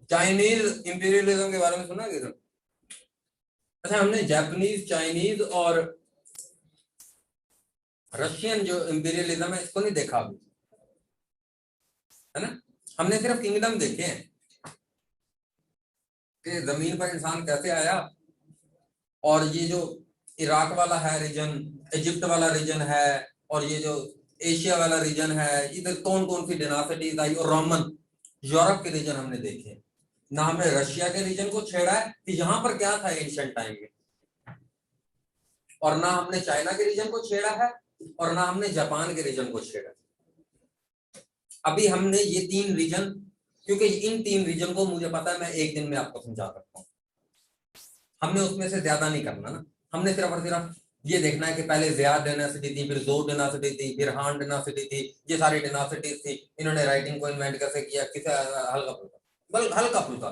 चाइनीज इंपीरियलिज्म के बारे में सुना है किसी ने? अच्छा, हमने जापानीज, चाइनीज और रशियन जो इंपीरियलिज्म है इसको नहीं देखा अभी, है ना। हमने सिर्फ किंगडम देखे हैं कि जमीन पर इंसान कैसे आया, और ये जो इराक वाला है रीजन, इजिप्ट वाला रीजन है, और ये जो एशिया वाला रीजन है, इधर कौन कौन सी डिनासिटीज आई, और रोमन यूरोप के रीजन हमने देखे। ना हमने रशिया के रीजन को छेड़ा है कि यहाँ पर क्या था एंशिएंट टाइम में, और ना हमने चाइना के रीजन को छेड़ा है, और ना हमने जापान के रीजन को छेड़ा। अभी हमने ये 3 रीजन, क्योंकि इन 3 रीजन को मुझे पता है मैं एक दिन में आपको समझा सकता हूँ, हमने उसमें से ज्यादा नहीं करना ना। हमने सिर्फ और सिर्फ ये देखना है कि पहले ज़ियाद डायनासिटी थी, फिर जोर डायनासिटी थी, फिर हान डायनासिटी थी, ये सारी डायनासिटीज थी। इन्होंने राइटिंग को इन्वेंट कैसे किया, किसे हल्का फुल्का, बल हल्का फुल्का।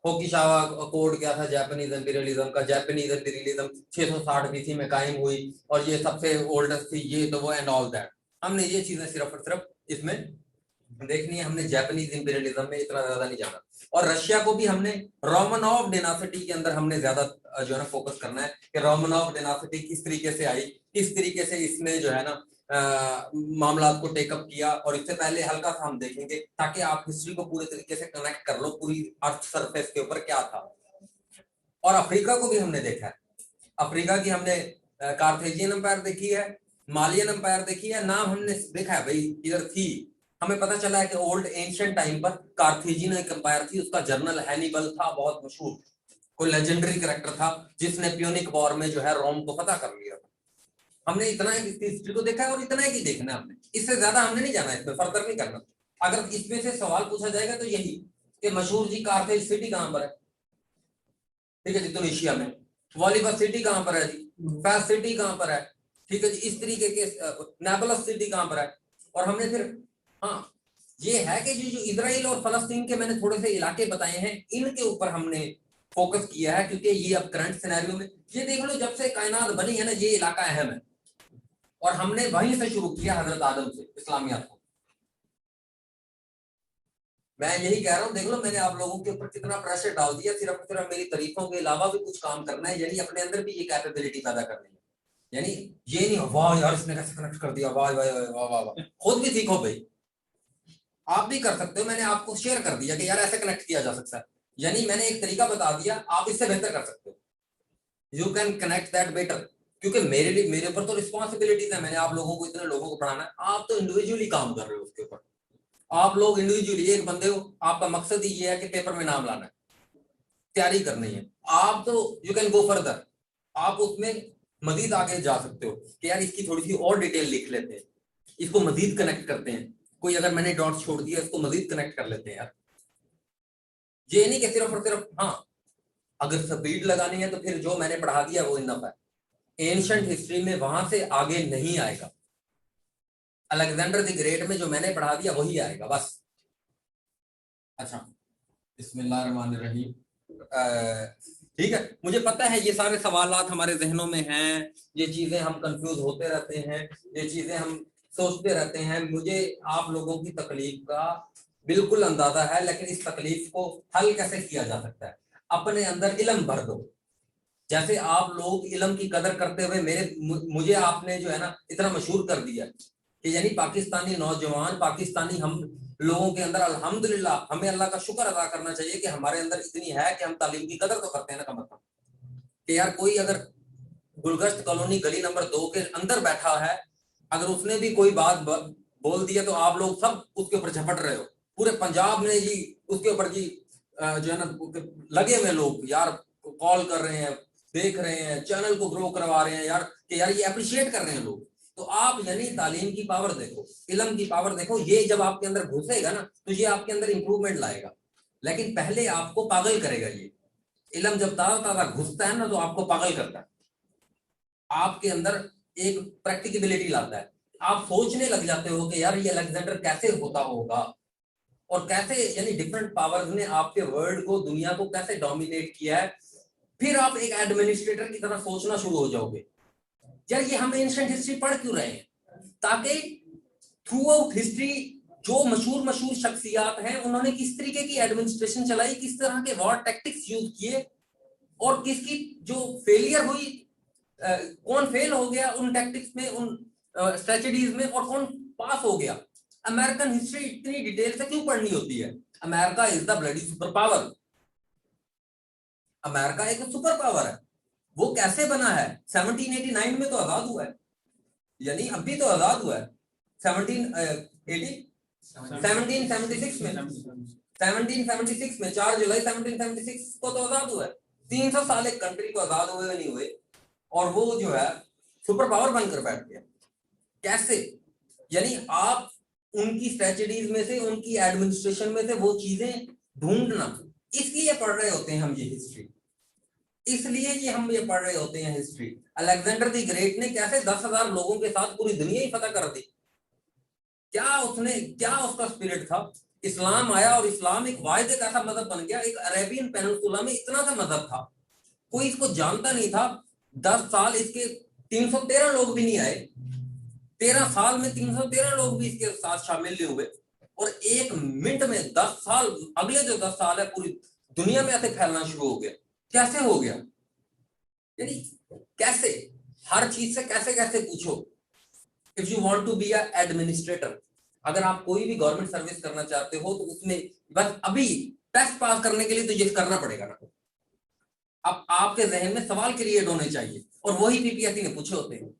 होकिशावा कोड क्या था जापानीज इंपीरियलिज्म का? जापानीज इंपीरियलिज्म 660 बीसी में कायम हुई, और ये सबसे ओल्डेस्ट थी, ये तो वो एंड ऑल दैट। हमने ये चीजें सिर्फ और सिर्फ इसमें देखनी है, हमने जापानीज इंपीरियलिज्म में इतना ज्यादा नहीं जाना। और रशिया को भी हमने रोमनोव डायनासिटी के अंदर हमने ज्यादा जो है ना फोकस करना है कि रोमनोव डायनासिटी किस तरीके से आई, किस तरीके से इसने जो है ना मामला को टेकअप किया। और इससे पहले हल्का सा हम देखेंगे, ताकि आप हिस्ट्री को पूरे तरीके से कनेक्ट कर लो, पूरी अर्थ सरफेस के ऊपर क्या था। और अफ्रीका को भी हमने देखा है, अफ्रीका की हमने कार्थेजियन एम्पायर देखी है, मालियन एम्पायर देखी है, नाम हमने देखा है भाई इधर थी। हमें पता चला है कि ओल्ड एंशिएंट टाइम पर कार्थेजियन एक एम्पायर थी, उसका जनरल हैनिबल था, बहुत मशहूर, कोई लेजेंडरी कैरेक्टर था जिसने प्यूनिक वॉर में जो है रोम को फतह कर लिया था। हमने इतना हिस्ट्री को देखा है और इतना ही देखना है हमने, इससे ज्यादा हमने नहीं जाना, इसमें फर्दर नहीं करना। अगर इसमें से सवाल पूछा जाएगा तो यही कि मशहूर जी कारथेज सिटी कहां पर है, ठीक है जी, tunisia में। वॉलीबस सिटी कहां पर है जी, फैस सिटी कहां पर है, ठीक है जी, इस तरीके के नाबलस सिटी कहां पर है। और हमने फिर हाँ ये है कि जो इजराइल और फलस्तीन के मैंने थोड़े से इलाके बताए हैं, इनके ऊपर हमने फोकस किया है, क्योंकि ये अब करंट सिनेरियो में, ये देख लो जब से कायनात बनी है ना, ये इलाका अहम है और हमने वहीं से शुरू किया, हजरत आदम से इस्लामियात को। मैं यही कह रहा हूँ, देख लो मैंने आप लोगों के ऊपर कितना प्रेशर डाल दिया, सिर्फ मेरी तारीफों के अलावा भी कुछ काम करना है, यानी अपने अंदर भी ये कैपेबिलिटी पैदा करनी है। यानी ये नहीं वाह यार इसने कैसे कनेक्ट कर दिया, वाह वाह वाह वाह वाह, खुद भी सीखो भाई, आप भी कर सकते हो। मैंने आपको शेयर कर दिया कि यार ऐसे कनेक्ट किया जा सकता है, यानी मैंने एक तरीका बता दिया, आप इससे बेहतर कर सकते हो, you can connect that better. क्योंकि मेरे ऊपर तो रिस्पॉन्सिबिलिटीज है, मैंने आप लोगों को, इतने लोगों को पढ़ाना है, आप तो इंडिविजुअली काम कर रहे हो उसके ऊपर। आप लोग इंडिविजुअली एक बंदे हो, आपका मकसद ही ये है कि पेपर में नाम लाना है, तैयारी करनी है, आप तो यू कैन गो फर्दर, आप उसमें मजीद आगे जा सकते हो कि यार इसकी थोड़ी सी और डिटेल लिख लेते हैं, इसको मजीद कनेक्ट करते हैं, कोई अगर मैंने डॉट छोड़ दिया इसको मजीद कनेक्ट कर लेते हैं यार। ये नहीं कि सिर्फ और सिर्फ हाँ अगर स्पीड लगानी है तो फिर जो मैंने पढ़ा दिया वो इनफ है, एंशिएंट हिस्ट्री में वहां से आगे नहीं आएगा, अलेक्जेंडर द ग्रेट में जो मैंने पढ़ा दिया वही आएगा बस। अच्छा बिस्मिल्लाहिर्रहमानिर्रहीम, ठीक है, मुझे पता है ये सारे सवालात हमारे जहनों में हैं, ये चीजें हम कंफ्यूज होते रहते हैं, ये चीजें हम सोचते रहते हैं, मुझे आप लोगों की तकलीफ का बिल्कुल अंदाजा है, लेकिन इस तकलीफ को हल कैसे किया जा सकता है, अपने अंदर इल्म भर दो। जैसे आप लोग इल्म की कदर करते हुए मुझे आपने जो है ना इतना मशहूर कर दिया कि यानी पाकिस्तानी नौजवान, पाकिस्तानी हम लोगों के अंदर अल्हम्दुलिल्लाह, हमें अल्लाह का शुक्र अदा करना चाहिए कि हमारे अंदर इतनी है कि हम तालीम की कदर तो करते हैं ना, कम से कम कि यार कोई अगर गुलगश्त कॉलोनी गली नंबर 2 के अंदर बैठा है, अगर उसने भी कोई बात बोल दिया तो आप लोग सब उसके ऊपर झपट रहे हो, पूरे पंजाब में जी उसके ऊपर जी जो है ना लगे हुए लोग यार, कॉल कर रहे हैं, देख रहे हैं, चैनल को ग्रो करवा रहे हैं यार, कि यार ये अप्रिशिएट कर रहे हैं लोग। तो आप यानी तालीम की पावर देखो, इल्म की पावर देखो, ये जब आपके अंदर घुसेगा ना तो ये आपके अंदर इंप्रूवमेंट लाएगा, लेकिन पहले आपको पागल करेगा ये इल्म। जब ताजा ताजा घुसता है ना तो आपको पागल करता है, आपके अंदर एक प्रैक्टिकबिलिटी लाता है, आप सोचने लग जाते हो कि यार ये अलेक्जेंडर कैसे होता होगा, और कैसे यानी डिफरेंट पावर्स ने आपके वर्ल्ड को, दुनिया को कैसे डोमिनेट किया है। फिर आप एक एडमिनिस्ट्रेटर की तरह सोचना शुरू हो जाओगे, यार ये हम एंशिएंट हिस्ट्री पढ़ क्यों रहे हैं, ताकि थ्रू आउट हिस्ट्री जो मशहूर शख्सियात हैं उन्होंने किस तरीके की एडमिनिस्ट्रेशन चलाई, किस तरह के वॉर टैक्टिक्स यूज किए, और किसकी जो फेलियर हुई, कौन फेल हो गया उन टैक्टिक्स में, उन स्ट्रेटजीज में, और कौन पास हो गया। अमेरिकन हिस्ट्री इतनी डिटेल से क्यों पढ़नी होती है, America is the bloody super power, America एक सुपर पावर है, वो कैसे बना है, 1789 में तो आजाद हुआ है, यानी अभी तो आजाद हुआ है 1776 में, 1776 में 4 जुलाई 1776 को तो आजाद हुआ है, 300 साल एक कंट्री को आजाद हुए नहीं हुए, और वो जो है सुपर पावर बनकर बैठ गया। कैसे, यानी आप उनकी स्ट्रेटजीज में से, उनकी एडमिनिस्ट्रेशन में से वो चीजें ढूंढना, इसलिए पढ़ रहे होते हैं हम ये हिस्ट्री, इसलिए ये हम ये पढ़ रहे होते हैं हिस्ट्री। अलेक्जेंडर द ग्रेट ने कैसे 10,000 लोगों के साथ पूरी दुनिया ही फतह कर दी, क्या उसका स्पिरिट था। इस्लाम आया और इस्लाम एक वाहिद एक ऐसा मजहब बन गया, एक अरेबियन पेनिनसुला में इतना सा मजहब था, कोई इसको जानता नहीं था। 10 साल इसके 313 लोग भी नहीं आए, 13 साल में 313 लोग भी इसके साथ शामिल नहीं हुए, और 1 मिनट में 10 साल, अगले जो 10 साल है पूरी दुनिया में ऐसे फैलना शुरू हो गया। कैसे हो गया, यानी कैसे, हर चीज से कैसे कैसे पूछो। If you want to be a administrator, अगर आप कोई भी गवर्नमेंट सर्विस करना चाहते हो तो उसमें बस अभी टेस्ट पास करने के लिए तो ये करना पड़ेगा ना, अब आपके जहन में सवाल क्रिएट होने चाहिए, और वही पीपीएससी ने पूछे होते हैं।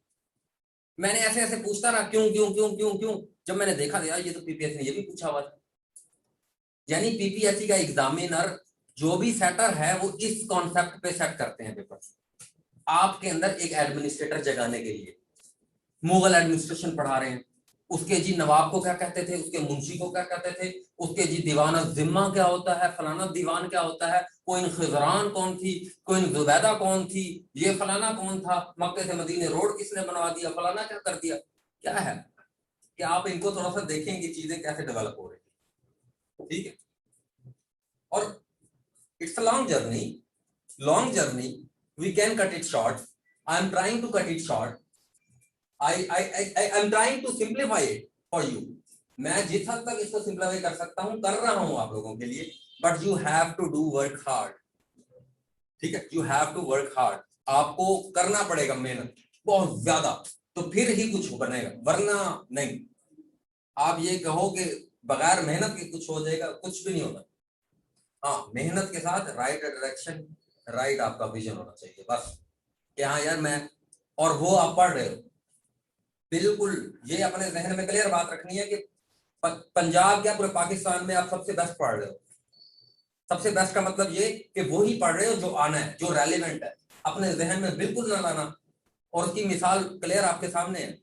मैंने ऐसे ऐसे पूछता रहा क्यों क्यों क्यों क्यों क्यों, जब मैंने देखा यार ये तो पीपीएससी ने ये भी पूछा हुआ था। यानी पीपीएससी का एग्जामिनर जो भी सेटर है वो इस कॉन्सेप्ट पे सेट करते हैं पेपर, आपके अंदर एक एडमिनिस्ट्रेटर जगाने के लिए। मुगल एडमिनिस्ट्रेशन पढ़ा रहे हैं, उसके जी नवाब को क्या कहते थे, उसके मुंशी को क्या कहते थे, उसके जी दीवान जिम्मा क्या होता है, फलाना दीवान क्या होता है, कोइन खिजरान कौन थी, कोइन जुबैदा कौन थी, ये फलाना कौन था, मक्के से मदीने रोड किसने बनवा दिया, फलाना क्या कर दिया। क्या है कि आप इनको थोड़ा सा देखेंगे चीजें कैसे डेवलप हो रही है, ठीक है। और it's a long journey, we can cut it short, I am trying to cut it short, I'm trying to simplify it for you. मैं जिस हद तक इसको सिंप्लीफाई कर सकता हूं कर रहा हूं आप लोगों के लिए, but you have to do work hard, ठीक है, you have to work hard, आपको करना पड़ेगा मेहनत बहुत ज्यादा, तो फिर ही कुछ बनेगा, वरना नहीं। आप ये कहो कि बगैर मेहनत के कुछ हो जाएगा, कुछ भी नहीं होगा। हाँ, मेहनत के साथ राइट डायरेक्शन, राइट आपका विजन होना चाहिए बस, कि हाँ यार मैं, और वो आप पढ़ रहे हो, बिल्कुल ये अपने जहन में क्लियर बात रखनी है कि पंजाब क्या पूरे पाकिस्तान में आप सबसे बेस्ट पढ़ रहे हो। सबसे बेस्ट का मतलब ये कि वो ही पढ़ रहे हो जो आना है, जो रेलिवेंट है, अपने जहन में बिल्कुल ना लाना। और उसकी मिसाल क्लियर आपके सामने है,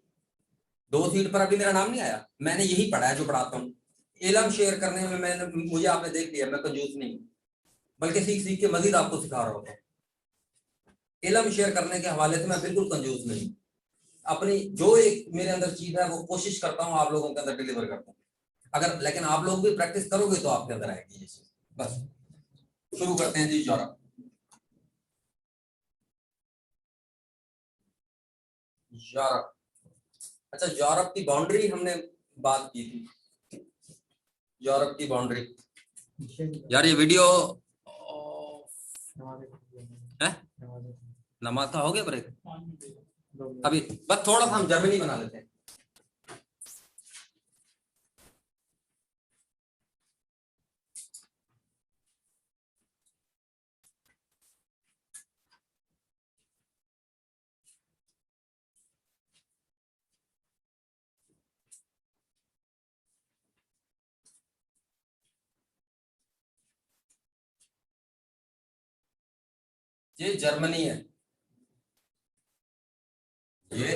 2 सीट पर अभी मेरा नाम नहीं आया, मैंने यही पढ़ा है जो पढ़ाता हूँ। इल्म शेयर करने में मैंने, मुझे आपने देख लिया, मैं कंजूस नहीं हूँ, बल्कि सीख सीख के मजीद आपको सिखा रहा होता हूँ। इल्म शेयर करने के हवाले से मैं बिल्कुल कंजूस नहीं हूँ, अपनी जो एक मेरे अंदर चीज है वो कोशिश करता हूँ आप लोगों के अंदर डिलीवर करता हूँ। अगर लेकिन आप लोग भी प्रैक्टिस करोगे तो आपके अंदर आएगी ये चीज। बस शुरू करते हैं जी। यूरोप, यूरोप, अच्छा यूरोप की बाउंड्री हमने बात की थी, यूरोप की बाउंड्री। यार ये वीडियो है, नमाज का हो गया ब्रेक अभी, बस थोड़ा सा हम जर्मनी बना लेते हैं। ये जर्मनी है, ये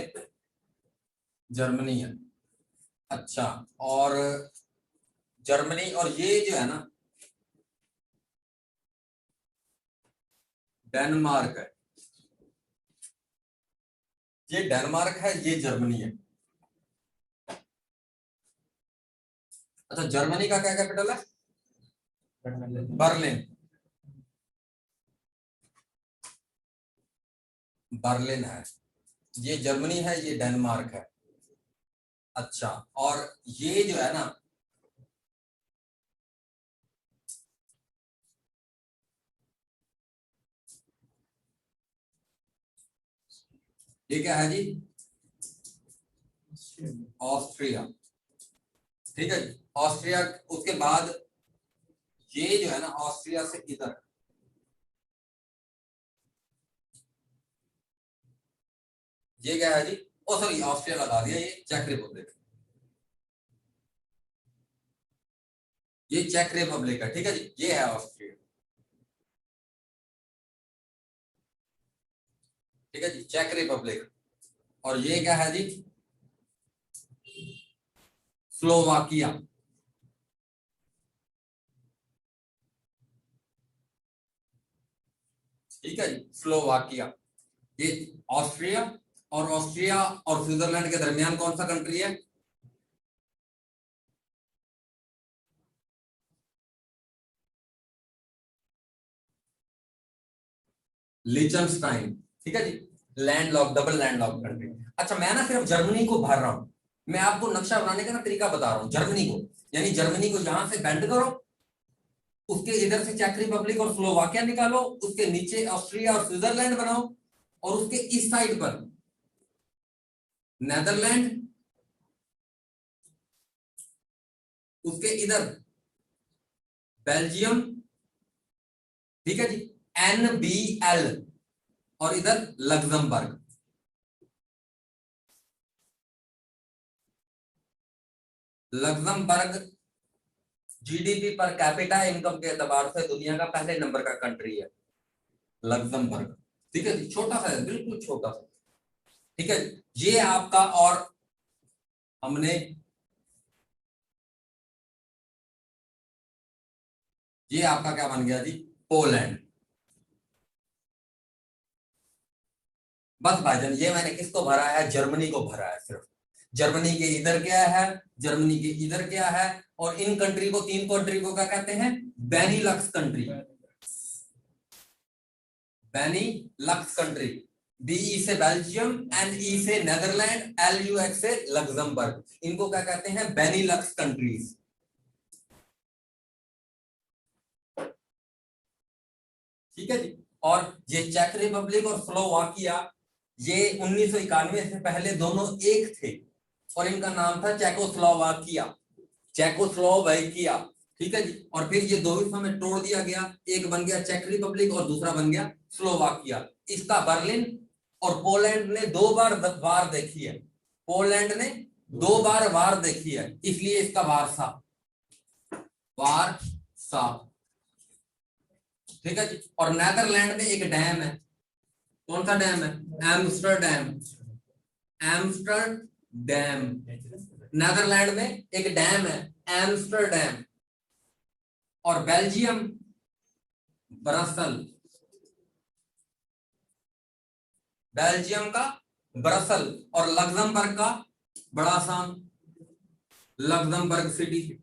जर्मनी है। अच्छा, और जर्मनी, और ये जो है ना डेनमार्क है, ये डेनमार्क है, ये जर्मनी है। अच्छा, जर्मनी का क्या कैपिटल है? बर्लिन, बर्लिन है। ये जर्मनी है, ये डेनमार्क है। अच्छा, और ये जो है ना, ये क्या है जी? ऑस्ट्रिया, ठीक है जी, ऑस्ट्रिया। उसके बाद ये जो है ना, ऑस्ट्रिया से इधर, ये क्या है जी? ओ सॉरी, ऑस्ट्रिया लगा दिया, ये चेक रिपब्लिक, ये चेक रिपब्लिक है, ठीक है जी, ये है ऑस्ट्रिया, ठीक है जी, चेक रिपब्लिक। और ये क्या है जी? स्लोवाकिया, ठीक है जी, स्लोवाकिया। ये ऑस्ट्रिया, और ऑस्ट्रिया और स्विट्जरलैंड के दरमियान कौन सा कंट्री है? लिechtenstein, ठीक है जी, लैंडलॉक, डबल लैंडलॉक कंट्री। अच्छा, मैं ना सिर्फ जर्मनी को भर रहा हूं, मैं आपको नक्शा बनाने का ना तरीका बता रहा हूं जर्मनी को। यानी जर्मनी को यहां से बेंड करो, उसके इधर से चेक रिपब्लिक और स्लोवाकिया निकालो, उसके नीचे ऑस्ट्रिया और स्विट्जरलैंड बनाओ, और उसके इस साइड पर नेदरलैंड, उसके इधर बेल्जियम, ठीक है जी, NBL, और इधर Luxembourg. Luxembourg GDP per capita income के एतबार से दुनिया का पहले नंबर का कंट्री है लग्जमबर्ग। ठीक है जी, छोटा सा है, बिल्कुल छोटा सा। ठीक है, ये आपका, और हमने ये आपका क्या बन गया जी, पोलैंड। बस भाईजान, ये मैंने किसको भरा है, जर्मनी को भरा है सिर्फ। जर्मनी के इधर क्या है, जर्मनी के इधर क्या है, और इन कंट्री को, तीन कंट्री को क्या कहते हैं, बेनीलक्स कंट्री। बेनीलक्स कंट्री, बीई से बेल्जियम, एनई से नेदरलैंड, एलयूएक्स से लग्जमबर्ग, इनको क्या कहते हैं, बेनीलक्स कंट्रीज। ठीक है जी। और ये चेक रिपब्लिक और स्लोवाकिया, ये 1991 से पहले दोनों एक थे और इनका नाम था चेकोस्लोवाकिया, चेकोस्लोवाकिया। ठीक है जी। और फिर ये दो हिस्सों में तोड़ दिया गया, एक बन गया चेक रिपब्लिक और दूसरा बन गया स्लोवाकिया। इसका बर्लिन और पोलैंड ने 2 बार वार देखी है, पोलैंड ने 2 बार वार देखी है, इसलिए इसका वारसा, वारसा। ठीक है जी। और नेदरलैंड में एक डैम है, कौन सा डैम है, एम्स्टरडैम, एम्स्टरडैम। नेदरलैंड में एक डैम है एम्स्टरडैम। और बेल्जियम ब्रसल, बेल्जियम का ब्रसल। और लग्जमबर्ग का बड़ा आसान, Luxembourg city.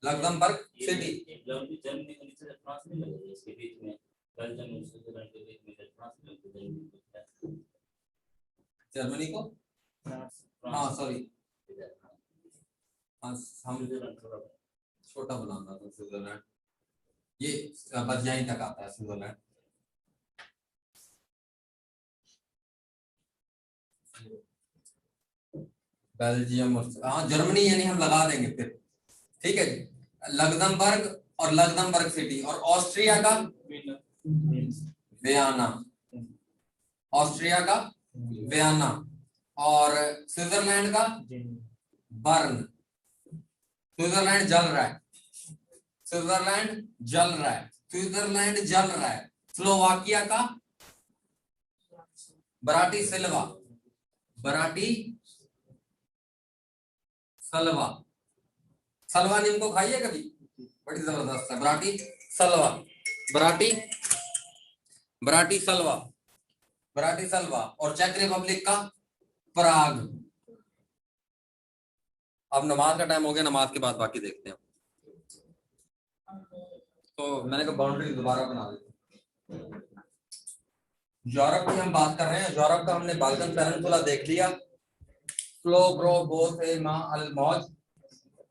Luxembourg city. Germany को नीचे से फ्रांस नहीं लगेगा इसके बीच में, बेल्जियम और स्विट्जरलैंड के बीच में फ्रांस नहीं लगेगा, जर्मनी को, हाँ सॉरी, हम छोटा बनाना था स्विट्जरलैंड, ये बस यहीं तक आता है स्विट्जरलैंड। बेल्जियम और हाँ जर्मनी यानी हम लगा देंगे फिर। ठीक है, लग्जमबर्ग और लग्जमबर्ग सिटी। और ऑस्ट्रिया का वियना, ऑस्ट्रिया का वियना। और स्विट्जरलैंड का बर्न। स्विट्जरलैंड जल रहा है, स्विट्जरलैंड जल रहा है, स्विट्जरलैंड जल रहा है। स्लोवाकिया का ब्राटिस्लावा, ब्राटिस्लावा। सलवा नीम को खाइए कभी, बड़ी जबरदस्त है ब्राटिस्लावा, ब्राटिस्लावा, ब्राटिस्लावा। और चेक रिपब्लिक का प्राग। अब नमाज का टाइम हो गया, नमाज के बाद बाकी देखते हैं। तो मैंने कहा बाउंड्री दोबारा बना देते हैं। यूरोप की हम बात कर रहे हैं, यूरोप का हमने बाल्कन पेनिनसुला देख लिया, स्लो ग्रो बोथ अल मौज,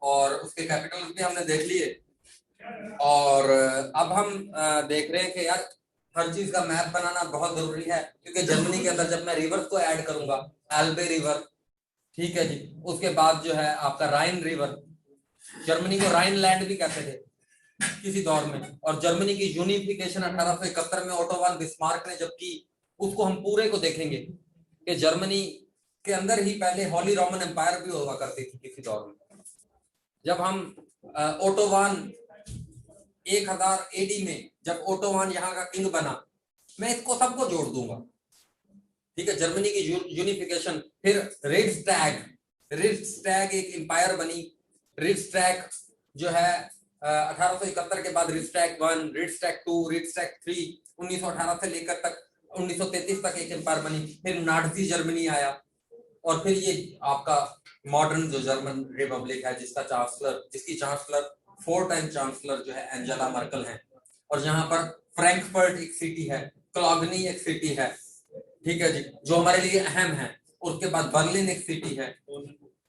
और उसके कैपिटल भी हमने देख लिए। और अब हम देख रहे हैं कि यार हर चीज का मैप बनाना बहुत जरूरी है, क्योंकि जर्मनी के अंदर जब मैं रिवर्स को ऐड करूंगा, एल्बे रिवर, ठीक है जी, उसके बाद जो है आपका राइन रिवर, जर्मनी को राइन लैंड भी कहते थे किसी दौर में। और जर्मनी की यूनिफिकेशन 1871 में ओटो वन बिस्मार्क ने जब की, उसको हम पूरे को देखेंगे कि जर्मनी के अंदर ही पहले हॉली रोमन एम्पायर भी हुआ करती थी किसी दौर में। जब हम ओटोवान 1000 एडी में जब ओटोवान यहाँ का किंग बना, मैं इसको सबको जोड़ दूंगा। ठीक है, जर्मनी की यूनिफिकेशन। फिर रिट्सटैग एक एम्पायर बनी। रिट्सटैग जो है 1871 के बाद रिट्सटैग 1, रिट्सटैग 2, रिट्सटैग 3, 1918 से लेकर तक 1933 तक एक एम्पायर बनी। फिर नाज़ी जर्मनी आया, और फिर ये आपका मॉडर्न जो जर्मन रिपब्लिक है, जिसकी चांसलर 4 टाइम चांसलर जो है एंजेला मर्कल है। और यहाँ पर फ्रैंकफर्ट एक सिटी है, क्लॉगनी एक सिटी है, ठीक है जी, जो हमारे लिए अहम है। उसके बाद बर्लिन एक सिटी है,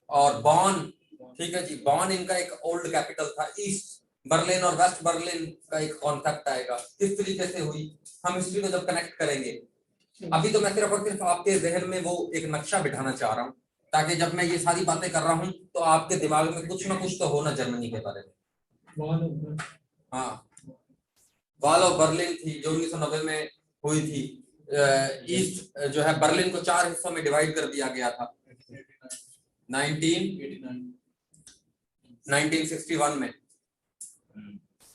और बॉन, ठीक है जी, बॉन इनका एक ओल्ड कैपिटल था। ईस्ट बर्लिन और वेस्ट बर्लिन का एक कॉन्सेप्ट आएगा। किस तरीके से हुई, हम हिस्ट्री को जब कनेक्ट करेंगे। अभी तो मैं सिर्फ और सिर्फ आपके जहन में वो एक नक्शा बिठाना चाह रहा हूँ, ताकि जब मैं ये सारी बातें कर रहा हूँ तो आपके दिमाग में कुछ ना कुछ तो हो ना जर्मनी के बारे में। हाँ, वॉल ऑफ बर्लिन थी जो 1990 में हुई थी, ईस्ट जो है बर्लिन को 4 हिस्सों में डिवाइड कर दिया गया था 1961 में,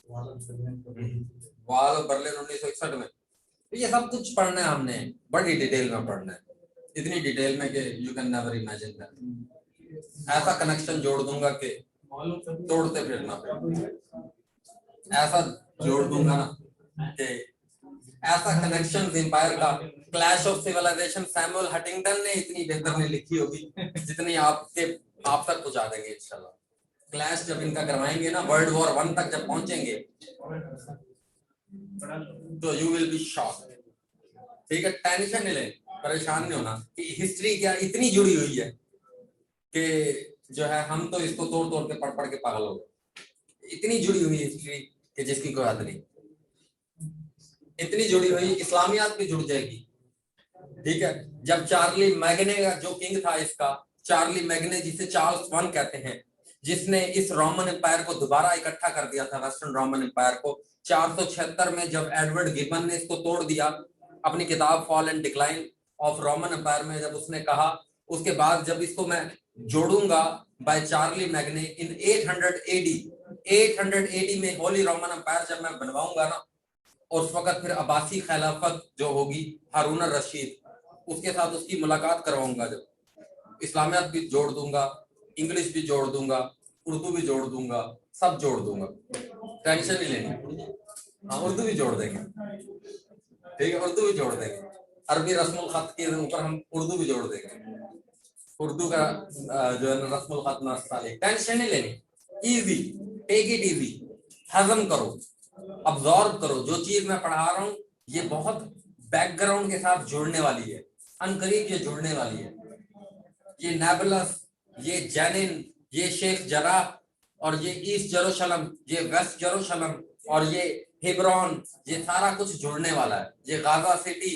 वॉल ऑफ बर्लिन 1961 में। तो ये सब कुछ पढ़ना है हमने, बड़ी डिटेल में पढ़ना है, इतनी डिटेल में कि you can never imagine that. ऐसा कनेक्शन जोड़ दूंगा कि तोड़ते फिरना, ऐसा जोड़ दूंगा ना कि ऐसा कनेक्शन एम्पायर का। Clash of civilization Samuel Huntington ने इतनी बेहतर नहीं लिखी होगी जितनी आप तक पहुंचा देंगे इंशाल्लाह। क्लैश जब इनका करवाएंगे ना, वर्ल्ड वॉर 1 तक जब पहुंचेंगे तो यू विल बी शॉक्ड। ठीक है, टेंशन नहीं लें, परेशान नहीं होना कि हिस्ट्री क्या इतनी जुड़ी हुई है कि जो है हम तो इसको तोड़ तोड़ के पढ़ के पागल हो गए। इतनी जुड़ी हुई हिस्ट्री कि जिसकी कोई हद नहीं, इतनी जुड़ी हुई इस्लामियात भी जुड़ जाएगी। ठीक है, जब चार्ली मैग्ने का जो किंग था इसका, चार्ली मैग्ने जिसे चार्ल्स वन कहते हैं, जिसने इस रोमन एम्पायर को दोबारा इकट्ठा कर दिया था, वेस्टर्न रोमन एम्पायर को 476 में जब एडवर्ड गिबन ने इसको तोड़ दिया अपनी किताब fall and decline of Roman empire में, जब उसने कहा, उसके बाद जब इसको मैं जोड़ूंगा बाय चार्ली मैग्ने इन 800 AD में होली रोमन एम्पायर जब मैं बनवाऊंगा ना, और उस वक्त फिर अब्बासी खिलाफत जो होगी हारून रशीद, उसके साथ उसकी मुलाकात करवाऊंगा, जब इस्लामियात भी जोड़ दूंगा, इंग्लिश भी जोड़ दूंगा, उर्दू भी जोड़ दूंगा, सब जोड़ दूंगा, टेंशन नहीं लेनी। हाँ, उर्दू भी जोड़ देंगे, ठीक है, उर्दू भी जोड़ देंगे, अरबी रस्मुल खत के ऊपर हम उर्दू भी जोड़ देंगे, उर्दू का जो है रस्मुल खत नास्ताली, टेंशन नहीं लेनी, इजी, टेक इट इजी, हजम करो, अब्सॉर्ब करो। जो चीज मैं पढ़ा रहा हूँ ये बहुत बैकग्राउंड के साथ जुड़ने वाली है, अनकरीब ये जुड़ने वाली है। ये नेबलस, ये जेनिन, ये शेख जराह, और ये ईस्ट जेरूशलम, ये वेस्ट जेरूशलम, और ये हेब्रोन, ये सारा कुछ जुड़ने वाला है। ये गाजा सिटी,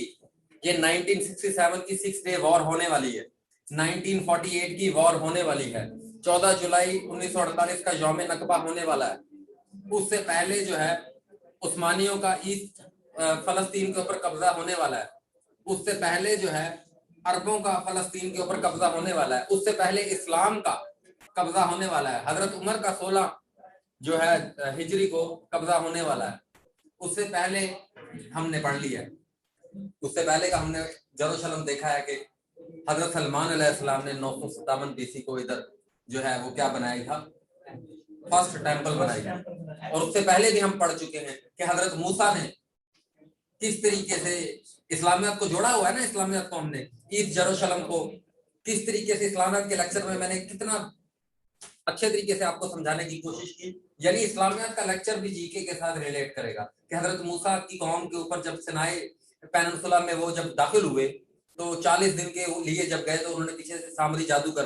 ये 1967 की 6 डे वॉर होने वाली है, 1948 की वॉर होने वाली है, 14 जुलाई 1948 का यौम नकबा होने वाला है। उससे पहले जो है उस्मानियों का ईस्ट फलस्तीन के ऊपर कब्जा होने वाला है, उससे पहले जो है अरबों का फलस्तीन के ऊपर कब्जा होने वाला है, उससे पहले इस्लाम का कब्जा होने वाला है, हजरत उमर का 16 जो है हिजरी को कब्जा होने वाला है, उससे पहले हमने पढ़ लिया है, उससे पहले का हमने जेरूशलम देखा है कि हजरत सलमान अलैहिस्सलाम ने 957 BC को इधर जो है वो क्या बनाया था, फर्स्ट टेंपल बनाया। और उससे पहले भी हम पढ़ चुके हैं कि हजरत मूसा ने किस तरीके से इस्लामियत को जोड़ा हुआ है ना, इस्लामियत को हमने ईस्ट जेरूशलम को किस तरीके से, इस्लामियत के लेक्चर में मैंने कितना अच्छे तरीके से आपको समझाने की कोशिश की। यानी इस्लामियत का लेक्चर भी जीके के साथ रिलेट करेगा कि हजरत मूसा की कौम के ऊपर जब सिनाई पेनिनसुला में वो जब दाखिल हुए तो 40 दिन के लिए जब गए तो उन्होंने पीछे से सामरी जादूगर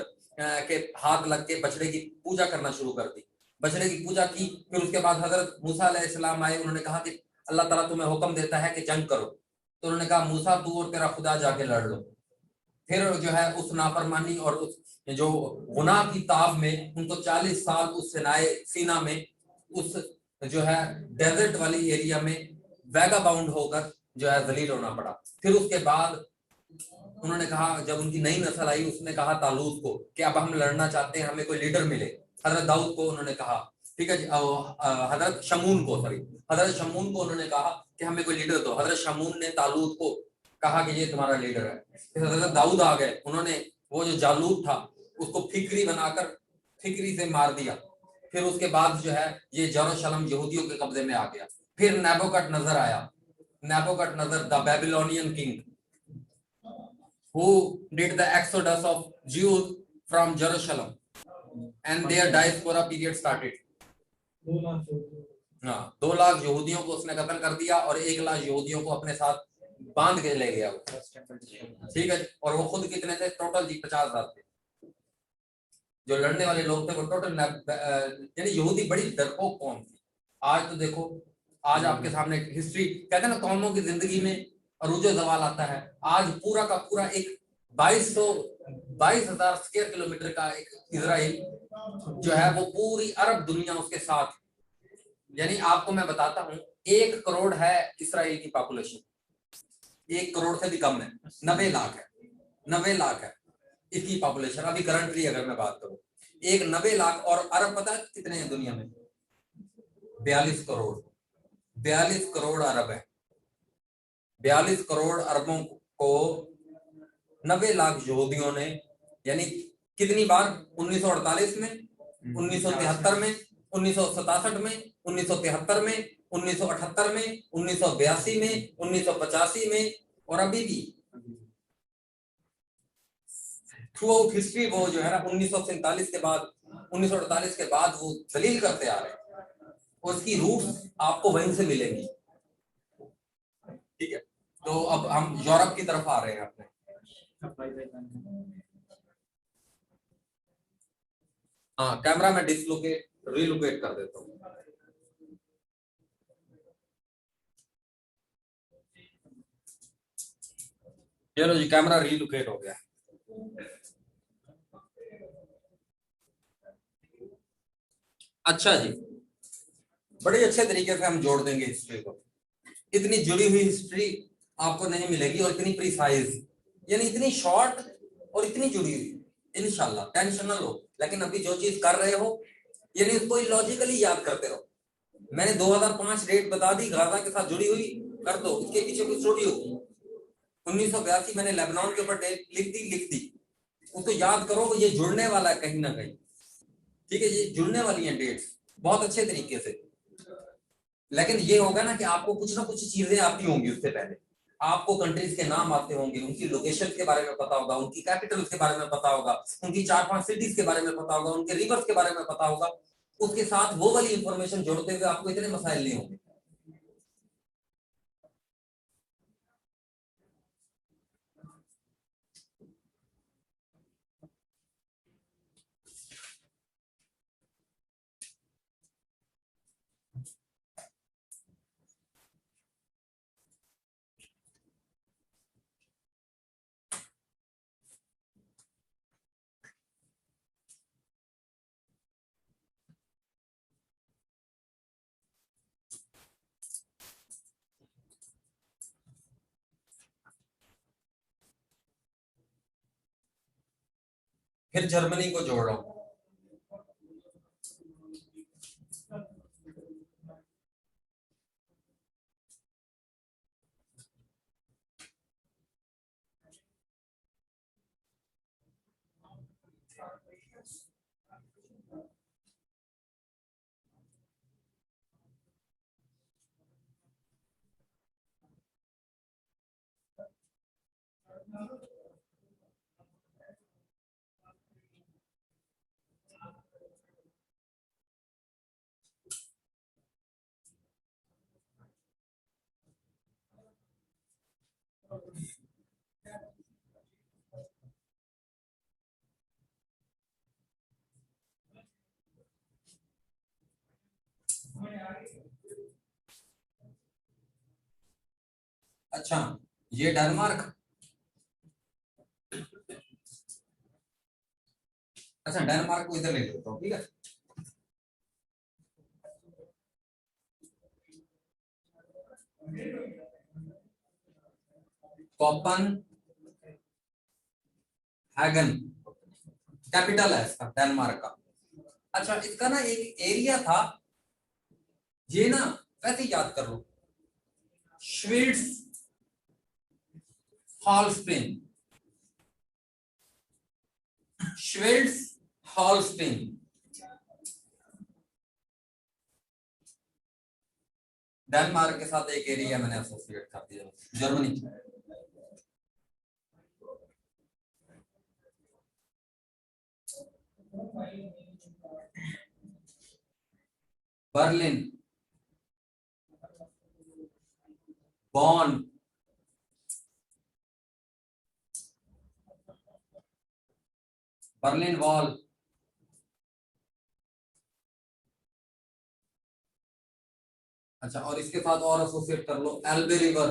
के हाथ लग के बछड़े की पूजा करना शुरू कर दी, बछड़े की पूजा की। फिर उसके बाद हजरत मूसा अलैहिस्सलाम आए, उन्होंने कहा कि अल्लाह ताला तुम्हें हुक्म देता है कि जंग करो, तो उन्होंने कहा मूसा तू और तेरा खुदा जाके लड़ लो। फिर जो है उस नाफरमानी और उस जो गुनाह की ताब में उनको 40 साल उस सीना में उस जो है डेजर्ट वाली एरिया में वैगा बाउंड होकर जो है जलील होना पड़ा। फिर उसके बाद उन्होंने कहा, जब उनकी नई नस्ल आई उसने कहा तालूत को कि अब हम लड़ना चाहते हैं, हमें कोई लीडर मिले। हजरत दाऊद को उन्होंने कहा, ठीक है, हजरत शमून को उन्होंने कहा कि हमें कोई लीडर दो। हजरत शमून ने तालूत को कहा कि ये तुम्हारा लीडर है। फिर हजरत दाऊद आ गए, उन्होंने वो जो जालूत था उसको फिक्री बनाकर फिक्री से मार दिया। फिर उसके बाद जो है ये जेरूशलम यहूदियों के कब्जे में आ गया। फिर नेबुकदनेस्सर आया, Nebuchadnezzar the Babylonian king who did the exodus of Jews from Jerusalem and their diaspora period started. 2 lakh यहूदियों को उसने कत्ल कर दिया और 1 लाख यहूदियों को अपने साथ बांध के ले गया, ठीक है। और वो खुद कितने थे टोटल जी 50,000 थे जो लड़ने वाले लोग थे, वो टोटल यानी यहूदी बड़ी डरपोक कौम थी। आज तो देखो, आज आपके सामने हिस्ट्री कहते हैं ना कौमों की जिंदगी में अरूजो जवाल आता है। आज पूरा का पूरा एक 22,000 स्क्वायर किलोमीटर का एक इजराइल जो है वो पूरी अरब दुनिया उसके साथ, यानी आपको मैं बताता हूं 1 करोड़ है इसराइल की पॉपुलेशन, 1 करोड़ से भी कम है, 90 लाख है, 90 लाख है इसकी पॉपुलेशन अभी करंटली अगर मैं बात करूं। एक 90 लाख और अरब पता है कितने हैं दुनिया में? 42 करोड़। 42 करोड़ अरब है। 42 करोड़ अरबों को 90 लाख यहूदियों ने, यानी कितनी बार? 1948 में, 1973 में, 1967 में, 1973 में, 1978 में, 1982 में, 1985 में, और अभी भी थ्रू आउट हिस्ट्री वो जो है ना 1947 के बाद, 1948 के बाद वो दलील करते आ रहे हैं और उसकी रूट्स आपको वहीं से मिलेंगी। ठीक है, तो अब हम यूरोप की तरफ आ रहे हैं अपने। हाँ, कैमरा में रिलोकेट कर देता हूँ। चलो जी, कैमरा रिलोकेट हो गया। अच्छा जी, बड़े अच्छे तरीके से हम जोड़ देंगे हिस्ट्री को। इतनी जुड़ी हुई हिस्ट्री आपको नहीं मिलेगी और इतनी प्रिसाइज, यानी इतनी शॉर्ट और इतनी जुड़ी हुई। इंशाल्लाह टेंशन ना लो, लेकिन अभी जो चीज कर रहे हो यानी उसको लॉजिकली याद करते रहो। मैंने 2005 डेट बता दी, गाजा के साथ जुड़ी हुई कर दो, इसके पीछे कुछ स्टोरी होगी। 1982 मैंने लेबनान के ऊपर डेट लिख दी, उसको याद करो, ये जुड़ने वाला है कहीं ना कहीं। ठीक है, ये जुड़ने वाली है डेट्स बहुत अच्छे तरीके से। लेकिन ये होगा ना कि आपको कुछ ना कुछ चीजें आती होंगी उससे पहले। आपको कंट्रीज के नाम आते होंगे, उनकी लोकेशन के बारे में पता होगा, उनकी कैपिटल्स के बारे में पता होगा, उनकी 4-5 सिटीज के बारे में पता होगा, उनके रिवर्स के बारे में पता होगा। उसके साथ वो वाली इंफॉर्मेशन जोड़ते हुए आपको इतने मसाइल नहीं होंगे। फिर जर्मनी को जोड़ रहा हूं। अच्छा, ये डेनमार्क, अच्छा डेनमार्क को इधर ले लेता हूँ। ठीक है, कोपन हैगन कैपिटल है इसका, डेनमार्क का। अच्छा, इसका ना एक एरिया था, ये ना वैसे याद कर लो, श्वीट्स हॉलस्टीन, श्वीट्स हॉलस्टीन। डेनमार्क के साथ एक एरिया मैंने एसोसिएट कर दिया, जर्मनी। बर्लिन, बॉन, बर्लिन वॉल, अच्छा, और इसके साथ और एसोसिएट कर लो एल्बे रिवर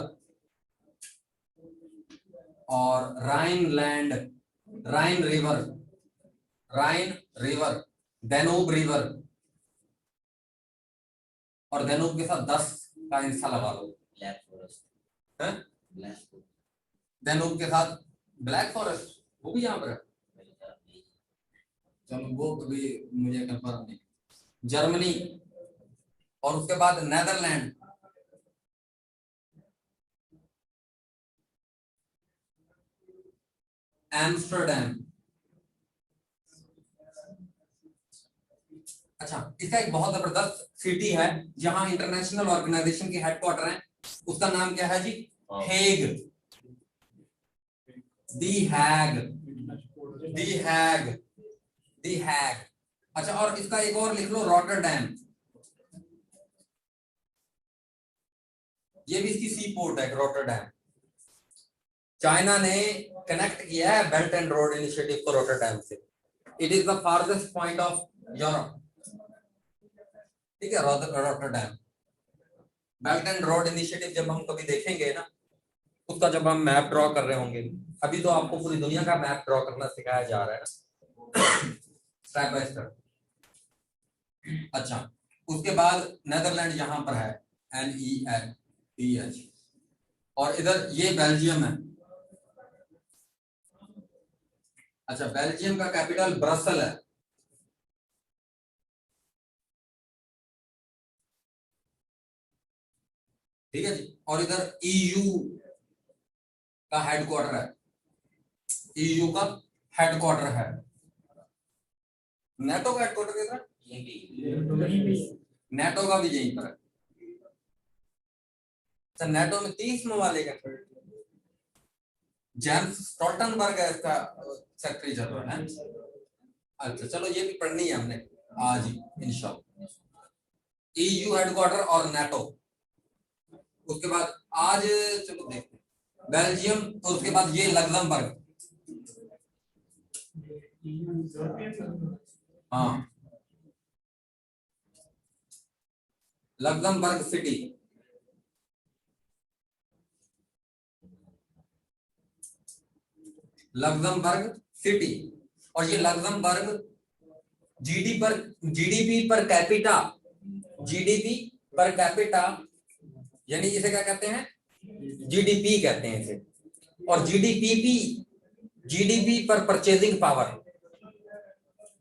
और Rhineland, Rhine river, Rhine river, Danube river, और डेनूब के साथ 10 का इंस्टा लगा लो। ब्लैक फॉरेस्ट, देन उसके साथ ब्लैक फॉरेस्ट, वो भी यहाँ पर है। चलो वो कभी मुझे कंफर्म नहीं। जर्मनी, और उसके बाद नेदरलैंड, एम्स्टर्डम। अच्छा, इसका एक बहुत जबरदस्त सिटी है जहां इंटरनेशनल ऑर्गेनाइजेशन के हेडक्वार्टर हैं, उसका नाम क्या है जी? हेग। दी हैग, दी हैग, दी हैग। अच्छा, और इसका एक और लिख लो, रॉटरडैम। ये भी इसकी सी पोर्ट है, रॉटरडैम। चाइना ने कनेक्ट किया है बेल्ट एंड रोड इनिशिएटिव को रॉटरडैम से। It is the farthest point of Europe, ठीक है, Rotterdam. Belt and road initiative जब हम कभी देखेंगे ना, उसका जब हम मैप ड्रॉ कर रहे होंगे, अभी तो आपको पूरी दुनिया का मैप ड्रॉ करना सिखाया जा रहा है ना, स्टेप बाय स्टेप। अच्छा, उसके बाद नेदरलैंड यहां पर है, NEH, और इधर ये बेल्जियम है। अच्छा, बेल्जियम का कैपिटल ब्रसल है। ठीक है जी, और इधर EU का हेडक्वार्टर है, EU का हेडक्वार्टर है। नेटो का हेडक्वार्टर किधर है? नेटो का भी यहीं पर है। अच्छा, नेटो में 30 ममालिक है। जेम्स स्टोल्टनबर्ग है इसका सेक्रेटरी जनरल है। अच्छा, चलो ये भी पढ़नी है हमने आज ही इंशाल्लाह। EU हेडक्वार्टर और नेटो। उसके बाद आज चलो देखते हैं बेल्जियम, तो उसके बाद ये लग्जमबर्ग। हाँ, लग्जमबर्ग सिटी। लग्जमबर्ग सिटी, और ये Luxembourg GDP per capita, GDP per capita, यानी इसे क्या कहते हैं? जीडीपी कहते हैं इसे। और जीडीपी पर purchasing power,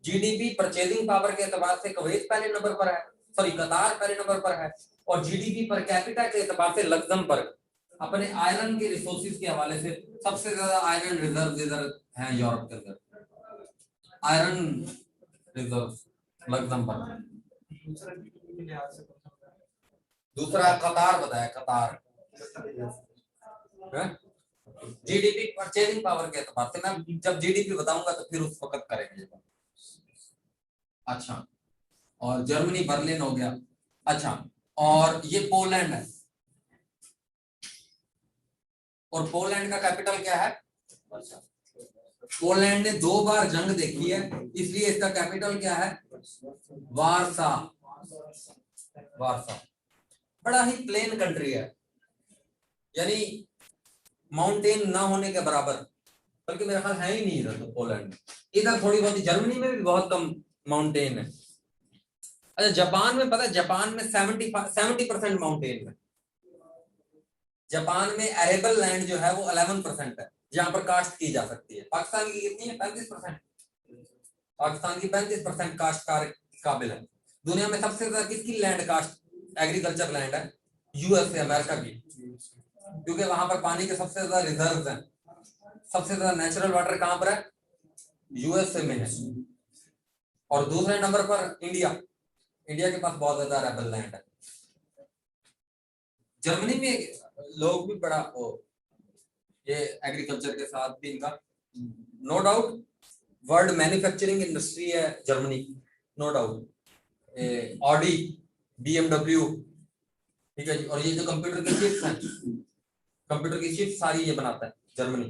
GDP purchasing power के एतबार से कुवैत पहले नंबर पर है, सॉरी कतार पहले नंबर पर है। और जीडीपी पर कैपिटा के एतबार से लग्जमबर्ग अपने आयरन के रिसोर्सेज के हवाले से सबसे ज्यादा आयरन रिजर्व इधर है यूरोप के अंदर, आयरन रिजर्व लग्जमबर्ग। दूसरा कतार बताया, कतार। जीडीपी परचेजिंग पावर के एतबार से, मैं जब जीडीपी बताऊंगा तो फिर उस वक्त करेंगे। अच्छा, और जर्मनी बर्लिन हो गया। अच्छा, और ये पोलैंड है, और पोलैंड का कैपिटल क्या है? पोलैंड ने 2 बार जंग देखी है, इसलिए इसका कैपिटल क्या है? वारसा। वारसा बड़ा ही प्लेन कंट्री है, यानी माउंटेन ना होने के बराबर, बल्कि मेरा ख्याल है ही नहीं इधर तो पोलैंड। इधर थोड़ी बहुत, जर्मनी में भी बहुत कम माउंटेन है। अच्छा, जापान में पता है, जापान में 70% माउंटेन है। जापान में एरेबल लैंड जो है वो 11% है, जहां पर काश्त की जा सकती है। पाकिस्तान की कितनी है? 35%। पाकिस्तान की 35% काश्त काबिल है। दुनिया में सबसे ज्यादा किसकी लैंड काश्त एग्रीकल्चर लैंड है? USA, अमेरिका की, क्योंकि वहां पर पानी के सबसे ज्यादा रिजर्व हैं। सबसे ज्यादा नेचुरल वाटर कहां पर है? USA में है। और दूसरे नंबर पर इंडिया, इंडिया के पास बहुत ज्यादा एरेबल लैंड है। जर्मनी में लोग भी बड़ा ये एग्रीकल्चर के साथ भी इनका no doubt world manufacturing industry है Germany, no doubt. Audi, BMW, ठीक है जी। और ये जो कंप्यूटर की चिप्स हैं, कंप्यूटर की चिप्स सारी ये बनाता है जर्मनी,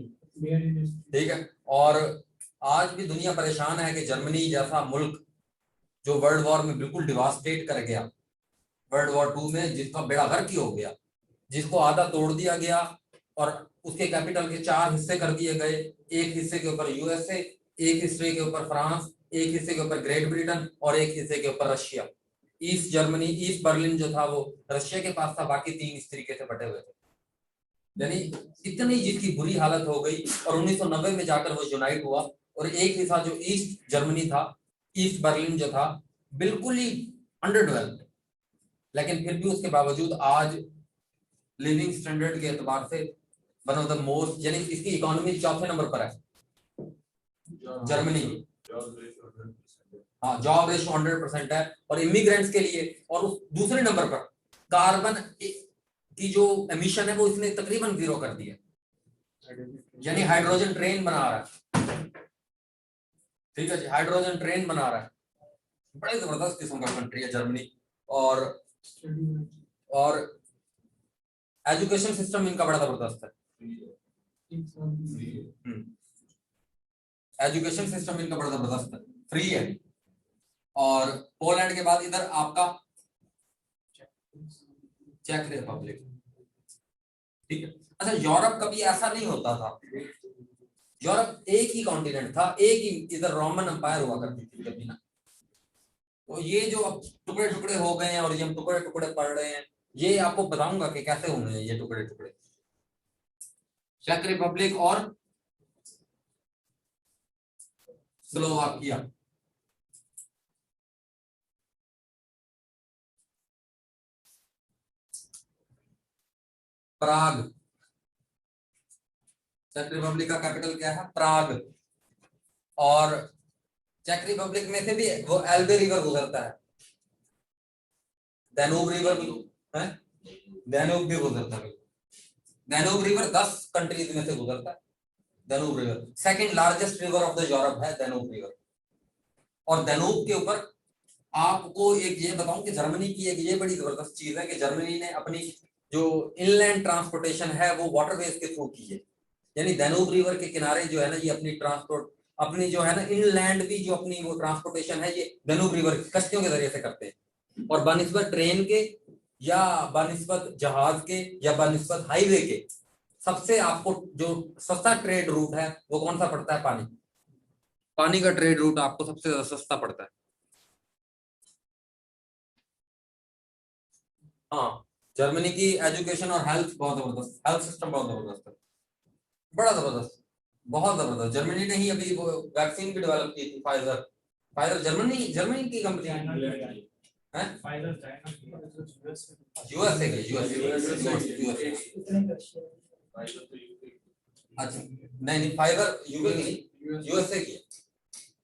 ठीक है। और आज भी दुनिया परेशान है कि जर्मनी जैसा मुल्क जो वर्ल्ड वॉर में बिल्कुल डिवास्टेट कर गया, वर्ल्ड वॉर 2 में जिसका बेड़ा गर्क ही हो गया, जिसको आधा तोड़ दिया गया और उसके कैपिटल के 4 हिस्से कर दिए गए। एक हिस्से के ऊपर USA, एक हिस्से के ऊपर फ्रांस, एक हिस्से के ऊपर ग्रेट ब्रिटेन और एक हिस्से के ऊपर Russia. East Germany, east Berlin जो था वो रशिया के पास था, बाकी 3 इस तरीके से बटे हुए थे। यानी इतनी जिसकी बुरी हालत हो गई, और 1990 में जाकर वो यूनाइट हुआ। और एक हिस्सा जो ईस्ट जर्मनी था, ईस्ट बर्लिन जो था, बिल्कुल ही अंडर डेवलप्ड, लेकिन फिर भी उसके बावजूद आज लिविंग स्टैंडर्ड के एतबार से वन ऑफ द मोस्ट, यानी इसकी इकोनॉमी चौथे नंबर पर है जर्मनी की। हाँ, जॉब रेशो 100% है, और इमिग्रेंट्स के लिए, और उस दूसरे नंबर पर कार्बन की जो एमिशन है वो इसने तकरीबन 0 कर दी है, यानी हाइड्रोजन ट्रेन बना रहा है। ठीक है जी, हाइड्रोजन ट्रेन बना रहा है। बड़े जबरदस्त किस्म का कंट्री है जर्मनी। और एजुकेशन सिस्टम इनका बड़ा जबरदस्त है। एजुकेशन सिस्टम इनका बड़ा जबरदस्त है, फ्री है। और पोलैंड के बाद इधर आपका चेक रिपब्लिक। ठीक है। अच्छा, यूरोप कभी ऐसा नहीं होता था, यूरोप एक ही कॉन्टिनेंट था, एक ही इधर रोमन एम्पायर हुआ करती थी कभी ना। तो ये जो अब टुकड़े टुकड़े हो गए हैं और ये हम टुकड़े टुकड़े पढ़ रहे हैं, ये आपको बताऊंगा कि कैसे होंगे ये टुकड़े टुकड़े। चेक रिपब्लिक और स्लोवाकिया। प्राग, चेक रिपब्लिक का कैपिटल क्या है? प्राग। और चेक रिपब्लिक में से भी वो एल्बे रिवर गुजरता है, डैन्यूब रिवर है, डैन्यूब भी गुजरता है। डैन्यूब रिवर 10 कंट्रीज में से गुजरता है। Danube river second largest river of the Europe है, डैन्यूब रिवर। और डैन्यूब के ऊपर आपको एक ये बताऊं कि जर्मनी की एक ये बड़ी जबरदस्त चीज है कि जर्मनी ने अपनी जो इनलैंड ट्रांसपोर्टेशन है वो वाटरवेज के थ्रू की है। यानी डैन्यूब रिवर के किनारे जो है ना, ये अपनी ट्रांसपोर्ट, अपनी जो है ना इनलैंड भी जो अपनी वो ट्रांसपोर्टेशन है, ये डैन्यूब रिवर कश्तियों के जरिए से करते हैं। और बनिस्बत ट्रेन के, या बनिस्बत जहाज के, या बनिस्बत हाईवे के, सबसे आपको जो सस्ता ट्रेड रूट है वो कौन सा पड़ता है? पानी। पानी का ट्रेड रूट आपको सबसे ज्यादा सस्ता पड़ता है। हाँ, जर्मनी की एजुकेशन और हेल्थ बहुत जबरदस्त, हेल्थ सिस्टम बहुत जबरदस्त है, बड़ा जबरदस्त, बहुत जबरदस्त। जर्मनी ने ही अभी वो वैक्सीन भी डेवलप की थी, फाइजर। फाइजर जर्मनी जर्मनी की कंपनी है, यूएसए की, यूएसए। अच्छा, नहीं, फाइजर यूके की नहीं, यूएसए की।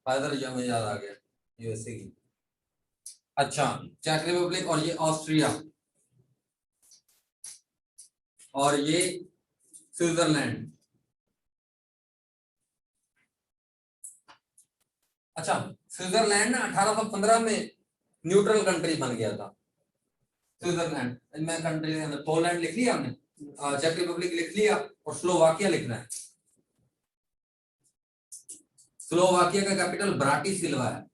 फाइजर जो मुझे याद आ गया, यूएसए की। अच्छा, चेक रिपब्लिक, और ये ऑस्ट्रिया, और ये स्विट्जरलैंड। अच्छा, स्विट्जरलैंड ना 1815 में न्यूट्रल कंट्री बन गया था। स्विट्जरलैंड में कंट्री, पोलैंड लिख लिया हमने, चेक रिपब्लिक लिख लिया, और स्लोवाकिया लिखना है। स्लोवाकिया का कैपिटल ब्राटिस्लावा है।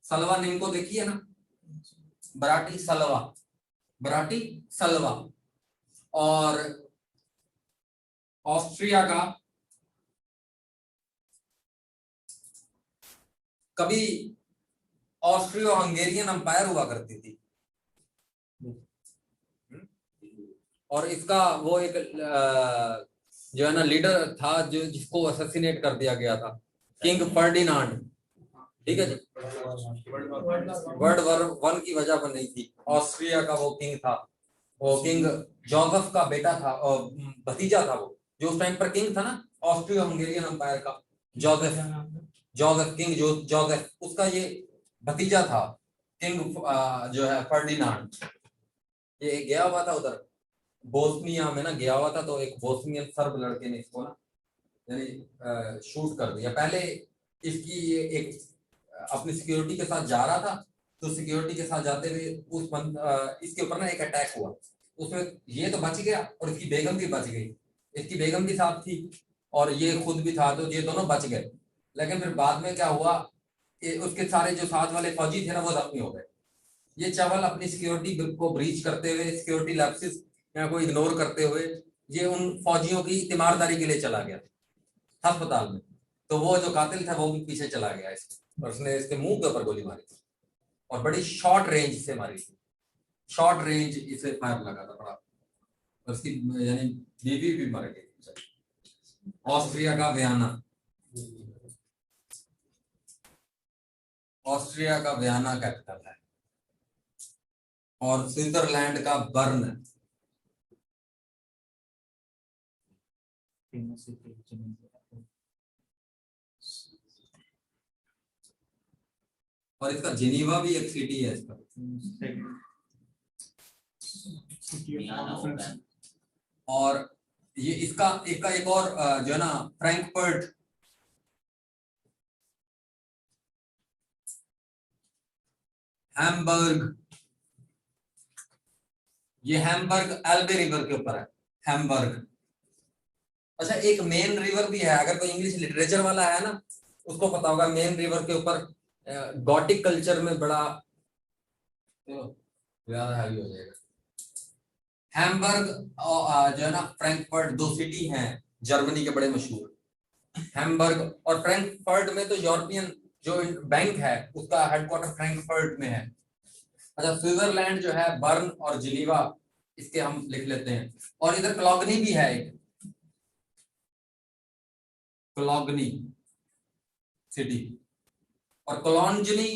सलवा नेम को देखिए ना, ब्राटिस्लावा, ब्राटिस्लावा। और ऑस्ट्रिया का कभी ऑस्ट्रियो हंगेरियन एम्पायर हुआ करती थी, और इसका वो एक जो है ना लीडर था जो जिसको असैसिनेट कर दिया गया था, किंग फर्डिनांड। ठीक है जी, वर्ल्ड वॉर 1 की वजह बन रही थी। ऑस्ट्रिया का वो किंग था, वो किंग जोसेफ का बेटा था, और भतीजा था वो, जो उस टाइम पर किंग था ना ऑस्ट्रियो हंगेरियन एम्पायर का, जोसेफ किंग जोसेफ, उसका ये भतीजा था किंग जो है फर्डिनांड। ये गया हुआ था उधर बोस्निया में ना, गया हुआ था, तो एक बोस्नियन सर्ब लड़के ने इसको ना यानी शूट कर दिया। पहले इसकी एक अपनी सिक्योरिटी के साथ जा रहा था, तो सिक्योरिटी के साथ जाते हुए इसके ऊपर ना एक अटैक हुआ, उसमें ये तो बच गया और इसकी बेगम भी बच गई। इसकी बेगम भी साथ थी और ये खुद भी था, तो ये दोनों बच गए। लेकिन फिर बाद में क्या हुआ, उसके सारे जो साथ वाले फौजी थे ना वो जख्मी हो गए। ये चावल अपनी सिक्योरिटी को ब्रीच करते हुए, सिक्योरिटी लैप्सेस को इग्नोर करते हुए, ये उन फौजियों की तीमारदारी के लिए चला गया अस्पताल में। तो वो जो कातिल था वो भी पीछे चला गया और उसने इसके मुंह के ऊपर गोली मारी थी, और बड़ी शॉर्ट रेंज से मारी थी, शॉर्ट रेंज इसे फायर लगा था बड़ा। और उसकी यानी बीवी भी मर गई। ऑस्ट्रिया का वियना, ऑस्ट्रिया का वियना कैपिटल है। और स्विट्जरलैंड का बर्न। Famous city Geneva. और इसका जिनीवा भी एक सिटी है इसका। सिटी ऑफ मियाना होगा। कॉन्फ्रेंस। और ये इसका एक और जो है ना फ्रैंकफर्ट, हैम्बर्ग, ये हैम्बर्ग एल्बे रिवर के ऊपर है, हैम्बर्ग। अच्छा, एक मेन रिवर भी है, अगर कोई इंग्लिश लिटरेचर वाला है ना उसको पता होगा, मेन रिवर के ऊपर गॉटिक कल्चर में बड़ा ज्यादा हैवी हो जाएगा। हैम्बर्ग जो है ना फ्रैंकफर्ट, दो सिटी हैं जर्मनी के बड़े मशहूर। हैम्बर्ग और फ्रैंकफर्ट में तो यूरोपियन जो बैंक है उसका हेडक्वार्टर फ्रैंकफर्ट में है। अच्छा, स्विट्जरलैंड जो है बर्न और जिनीवा, इसके हम लिख लेते हैं। और इधर क्लॉगनी भी है एक, क्लॉगनी सिटी। और क्लॉन्जनी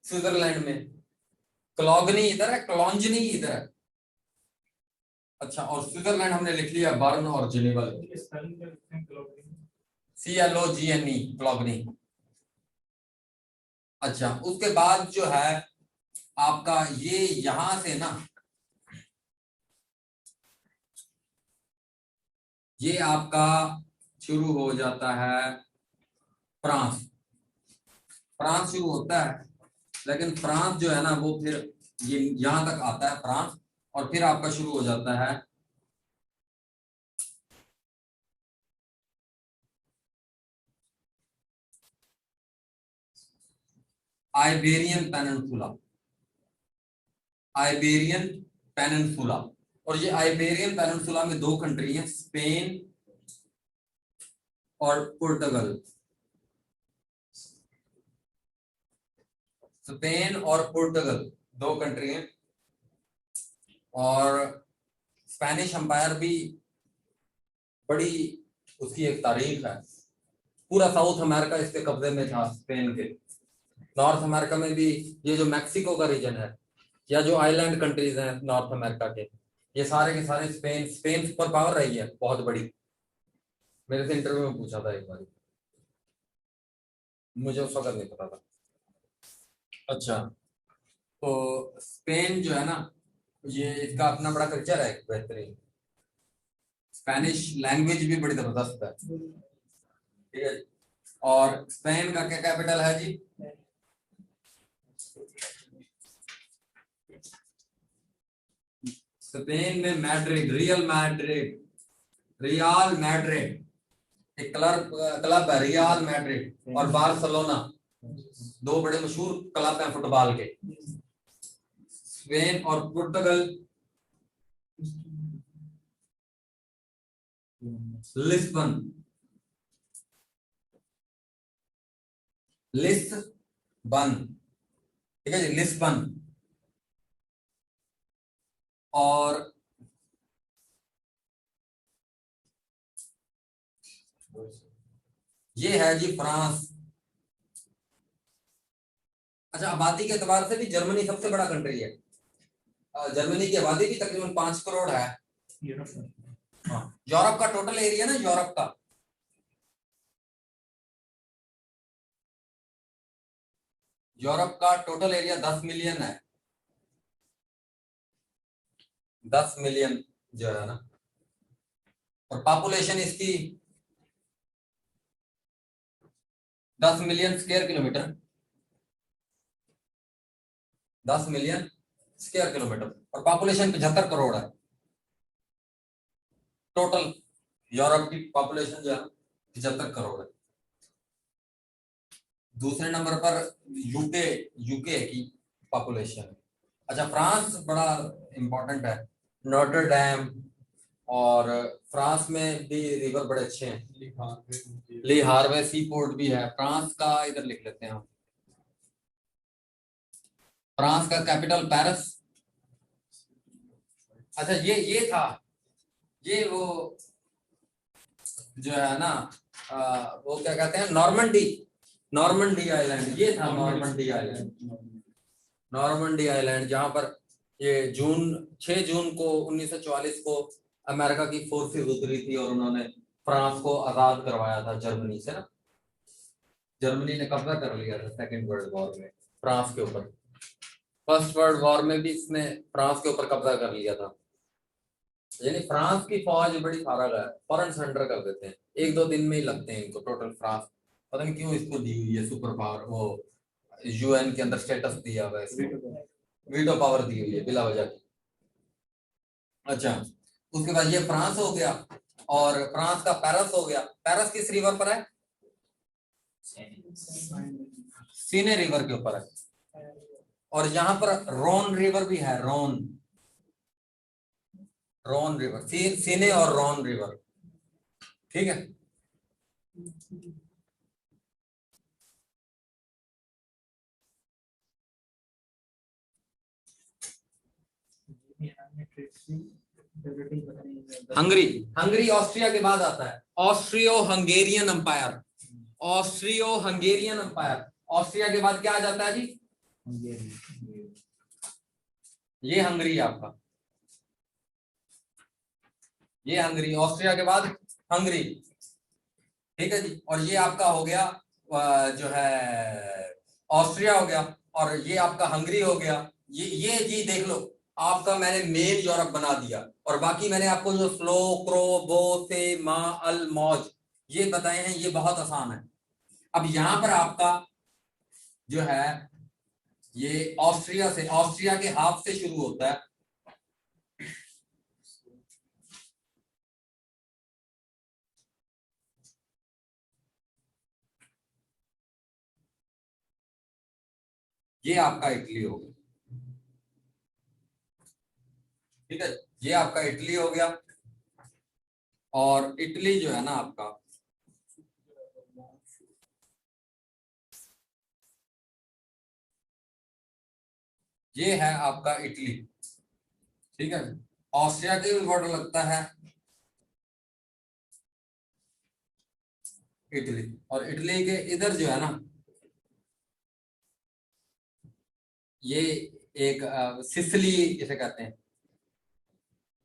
स्विट्जरलैंड में, क्लॉगनी इधर है, क्लॉन्जनी इधर है। अच्छा, और स्विट्जरलैंड हमने लिख लिया, बर्न और जिनीवा। स्पेलिंग क्या लिखते हैं क्लॉगनी? CLOGNE, क्लॉगनी। अच्छा, उसके बाद जो है आपका ये यहां से ना, ये आपका शुरू हो जाता है फ्रांस। फ्रांस शुरू होता है, लेकिन फ्रांस जो है ना वो फिर ये यहां तक आता है फ्रांस, और फिर आपका शुरू हो जाता है आइबेरियन पेनिनसुला, आइबेरियन पेनिनसुला। और ये आइबेरियन पेनिनसुला में दो कंट्री हैं, स्पेन और पुर्तगाल। स्पेन और पुर्तगाल दो कंट्री हैं। और स्पेनिश एम्पायर भी बड़ी उसकी एक तारीख है, पूरा साउथ अमेरिका इसके कब्जे में था स्पेन के। नॉर्थ अमेरिका में भी ये जो मैक्सिको का रीजन है या जो आइलैंड कंट्रीज हैं नॉर्थ अमेरिका के, ये सारे के सारे स्पेन सुपर पावर रही है बहुत बड़ी। मेरे से इंटरव्यू में पूछा था एक बार, मुझे उस वक्त नहीं पता था। अच्छा, तो स्पेन जो है ना, ये इसका अपना बड़ा कल्चर है बेहतरीन। स्पेनिश लैंग्वेज भी बड़ी जबरदस्त है, ठीक है। और स्पेन का क्या कैपिटल है जी? स्पेन में मैड्रिड, रियल मैड्रिड एक क्लब है, रियल मैड्रिड और बार्सिलोना, दो बड़े मशहूर क्लब हैं फुटबॉल के। स्पेन और पुर्तगाल, लिस्बन, लिस्बन, ठीक है जी, लिस्बन। और ये है जी फ्रांस। अच्छा, आबादी के एतबार से भी जर्मनी सबसे बड़ा कंट्री है। जर्मनी की आबादी भी तकरीबन 5 करोड़ है। हाँ, यूरोप का टोटल एरिया ना, यूरोप का टोटल एरिया 10 मिलियन है, 10 मिलियन जो है ना। और पॉपुलेशन इसकी 10 million square kilometre, 10 million square kilometre. और पॉपुलेशन 75 करोड़ है टोटल। यूरोप की पॉपुलेशन जो है 75 करोड़ है। दूसरे नंबर पर यूके की पॉपुलेशन। अच्छा, फ्रांस बड़ा इंपॉर्टेंट है, नोटर डैम। और फ्रांस में भी रिवर बड़े अच्छे हैं, ली हार्वे सी पोर्ट भी है फ्रांस का, इधर लिख लेते हैं हम। फ्रांस का कैपिटल पेरिस। अच्छा, ये था ये वो जो है ना वो क्या कहते हैं, नॉर्मंडी आइलैंड, ये था नॉर्मंडी आइलैंड। नॉर्मंडी आइलैंड जहां पर ये 6 जून को 1944 को अमेरिका की फोर्सेस उतरी थी और उन्होंने फ्रांस को आजाद करवाया था जर्मनी से ना। जर्मनी ने कब्जा कर लिया था सेकेंड वर्ल्ड वॉर में फ्रांस के ऊपर। फर्स्ट वर्ल्ड वॉर में भी इसने फ्रांस के ऊपर कब्जा कर लिया था। यानी फ्रांस की फौज बड़ी फारग है, फौरन सरेंडर कर देते हैं, 1-2 दिन में ही लगते हैं इनको टोटल। फ्रांस पता नहीं क्यों इसको दी हुई है सुपर पावर, वो यूएन के अंदर स्टेटस दिया हुआ है इसको, वीटो पावर दी हुई है बिला वजह की। अच्छा, उसके बाद ये फ्रांस हो गया और फ्रांस का पेरिस हो गया। पेरिस किस रिवर पर है? सीने रिवर के ऊपर है। और यहाँ पर रोन रिवर भी है, रोन रिवर, सीने और रोन रिवर, ठीक है। हंगरी ऑस्ट्रिया के बाद आता है। Osteo Hungarian umpire, osteo Hungarian umpire. Austria के बाद क्या आ जाता है जी? ये हंगरी आपका, ये हंगरी, ऑस्ट्रिया के बाद हंगरी, ठीक है जी। और ये आपका हो गया जो है ऑस्ट्रिया हो गया, और ये आपका हंगरी हो गया। ये जी देख लो, आपका मैंने मेन यूरोप बना दिया, और बाकी मैंने आपको जो स्लो, क्रो, बो, से, मा, अल, मौज ये बताए हैं, ये बहुत आसान है। अब यहां पर आपका जो है ये ऑस्ट्रिया से, ऑस्ट्रिया के हाफ से शुरू होता है। ये आपका इटली हो गया, ठीक है। ये आपका इटली हो गया, और इटली जो है ना आपका, ये है आपका इटली, ठीक है। ऑस्ट्रिया के भी बॉर्डर लगता है इटली, और इटली के इधर जो है ना ये एक सिसिली इसे कहते हैं,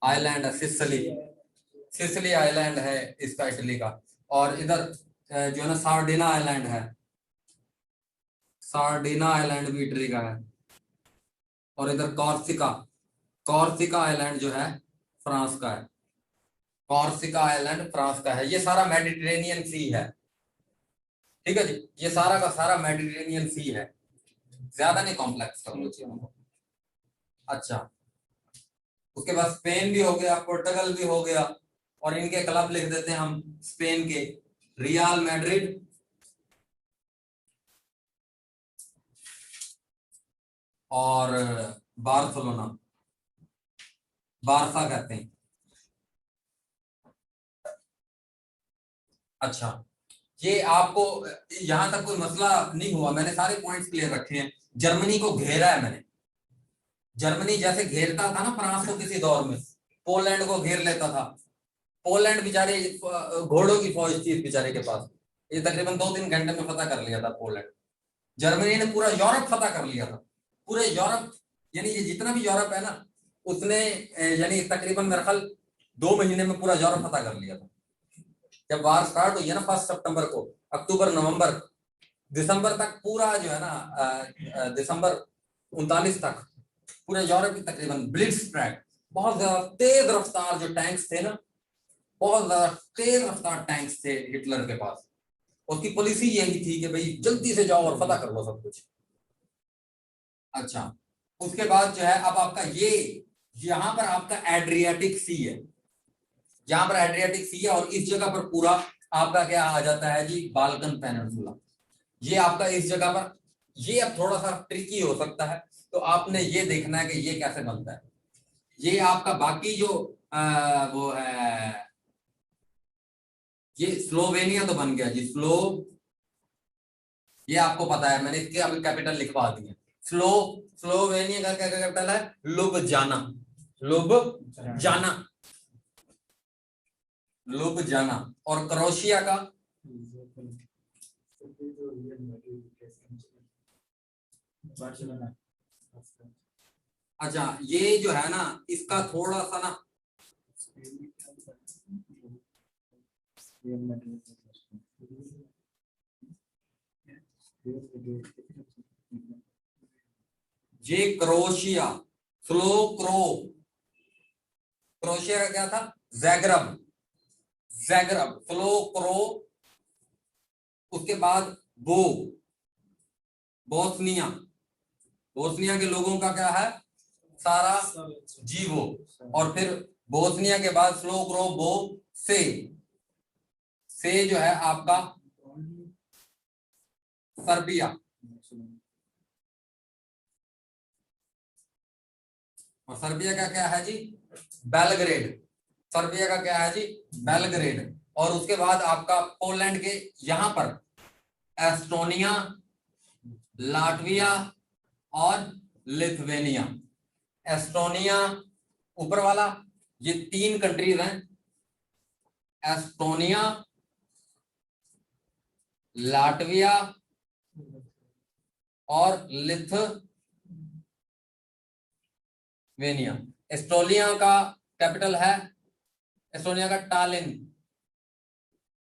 आइलैंड है सिसिली, सिसिली आइलैंड है इसका इटली का। और इधर जो है ना सार्डिना आइलैंड है, सार्डिना आइलैंड भी इटली का है। और इधर कॉर्सिका, कॉर्सिका आइलैंड जो है फ्रांस का है, कॉर्सिका आइलैंड फ्रांस का है। ये सारा मेडिटेरेनियन सी है, ठीक है जी। ये सारा का सारा मेडिटेरेनियन सी है, ज्यादा नहीं कॉम्प्लेक्स कर लो चीजों को। अच्छा, उसके बाद स्पेन भी हो गया, पोर्टुगल भी हो गया, और इनके क्लब लिख देते हैं हम स्पेन के, रियल मैड्रिड, और बार्सिलोना, बारसा कहते हैं। अच्छा, ये आपको यहां तक कोई मसला नहीं हुआ, मैंने सारे पॉइंट्स क्लियर रखे हैं। जर्मनी को घेरा है मैंने, जर्मनी जैसे घेरता था ना फ्रांस को किसी दौर में, पोलैंड को घेर लेता था। पोलैंड बेचारे घोड़ों की फौज थी बेचारे के पास, ये तकरीबन 2-3 घंटे में फतह कर लिया था पोलैंड। जर्मनी ने पूरा यूरोप फतह कर लिया था, पूरे यूरोप, यानी ये जितना भी यूरोप है ना उसने यानी तकरीबन मेरे ख्याल 2 महीने में पूरा यूरोप फतह कर लिया था। जब वार स्टार्ट हुई है ना 1 सितंबर को, अक्टूबर, नवंबर, दिसंबर तक पूरा जो है ना दिसंबर 39 तक पूरे यूरोप की तकरीबन ब्लिट्जक्राग, बहुत ज्यादा तेज रफ्तार जो टैंक्स थे ना, बहुत ज्यादा तेज रफ्तार टैंक्स थे हिटलर के पास। उसकी पॉलिसी यही थी कि भाई जल्दी से जाओ और फतह कर लो सब कुछ। अच्छा, उसके बाद जो है अब आपका ये यहाँ पर आपका एड्रियाटिक सी है, यहाँ पर एड्रियाटिक सी है, और इस जगह पर पूरा आपका क्या आ जाता है जी, बाल्कन पेनिनसुला। ये आपका इस जगह पर, ये अब थोड़ा सा ट्रिकी हो सकता है, तो आपने ये देखना है कि ये कैसे बनता है। ये आपका बाकी जो वो है, ये स्लोवेनिया तो बन गया जी, ये आपको पता है, मैंने इसके अभी कैपिटल लिखवा दिए। स्लोवेनिया का क्या कैपिटल है? लुब्जाना, लुब्जाना, लुब्जाना। और क्रोएशिया का बार्सिलोना। अच्छा, ये जो है ना इसका थोड़ा सा ना ये क्रोएशिया, स्लो क्रो, क्रोएशिया का क्या था? जैग्रेब, जैग्रेब, स्लो क्रो। उसके बाद बोस्निया, बोस्निया के लोगों का क्या है? सारा जीवो। और फिर बोस्निया के बाद स्लो क्रो बो से जो है आपका सर्बिया। और सर्बिया का क्या है जी? बेलग्रेड। सर्बिया का क्या है जी? बेलग्रेड। और उसके बाद आपका पोलैंड के यहां पर एस्टोनिया, लाटविया और लिथुआनिया। एस्टोनिया ऊपर वाला, ये 3 कंट्रीज हैं, एस्टोनिया, लाटविया और लिथुआनिया। एस्टोनिया का कैपिटल है, एस्टोनिया का टालिन,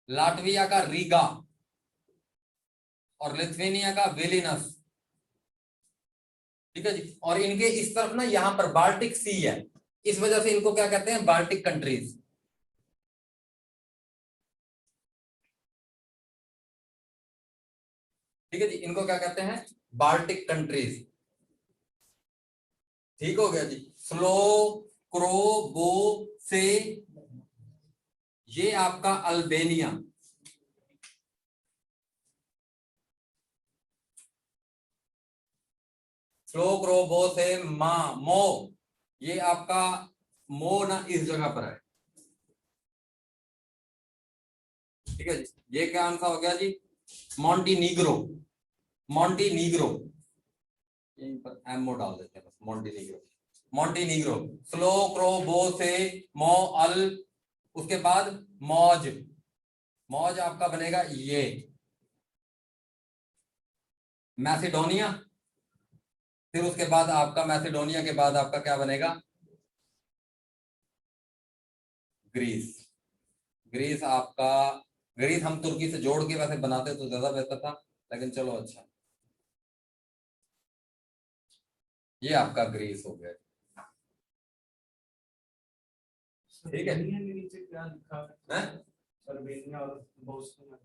लाटविया का रीगा और लिथुआनिया का विलिनस। ठीक है जी। और इनके इस तरफ ना यहां पर बाल्टिक सी है, इस वजह से इनको क्या कहते हैं? Baltic countries. ठीक है जी, इनको क्या कहते हैं? Baltic countries. ठीक हो गया जी। स्लो क्रो बो से ये आपका अल्बेनिया, स्लो क्रो बो से मो, ये आपका मो ना इस जगह पर है। ठीक है जी। ये क्या आंसर हो गया जी? मॉन्टीनीग्रो, मॉन्टीनीग्रो, यहीं पर एमओ डाल देते हैं बस, मॉन्टीनीग्रो, मॉन्टीनीग्रो। स्लो क्रो बो से मो अल, उसके बाद मौज, मौज आपका बनेगा ये मैसेडोनिया। फिर उसके बाद आपका मैसेडोनिया के बाद आपका क्या बनेगा? ग्रीस। ग्रीस आपका, ग्रीस हम तुर्की से जोड़ के वैसे बनाते तो ज्यादा बेहतर था, लेकिन चलो अच्छा, ये आपका ग्रीस हो गया। ठीक है। नीचे क्या लिखा हैं? सर्बिया और बोस्निया।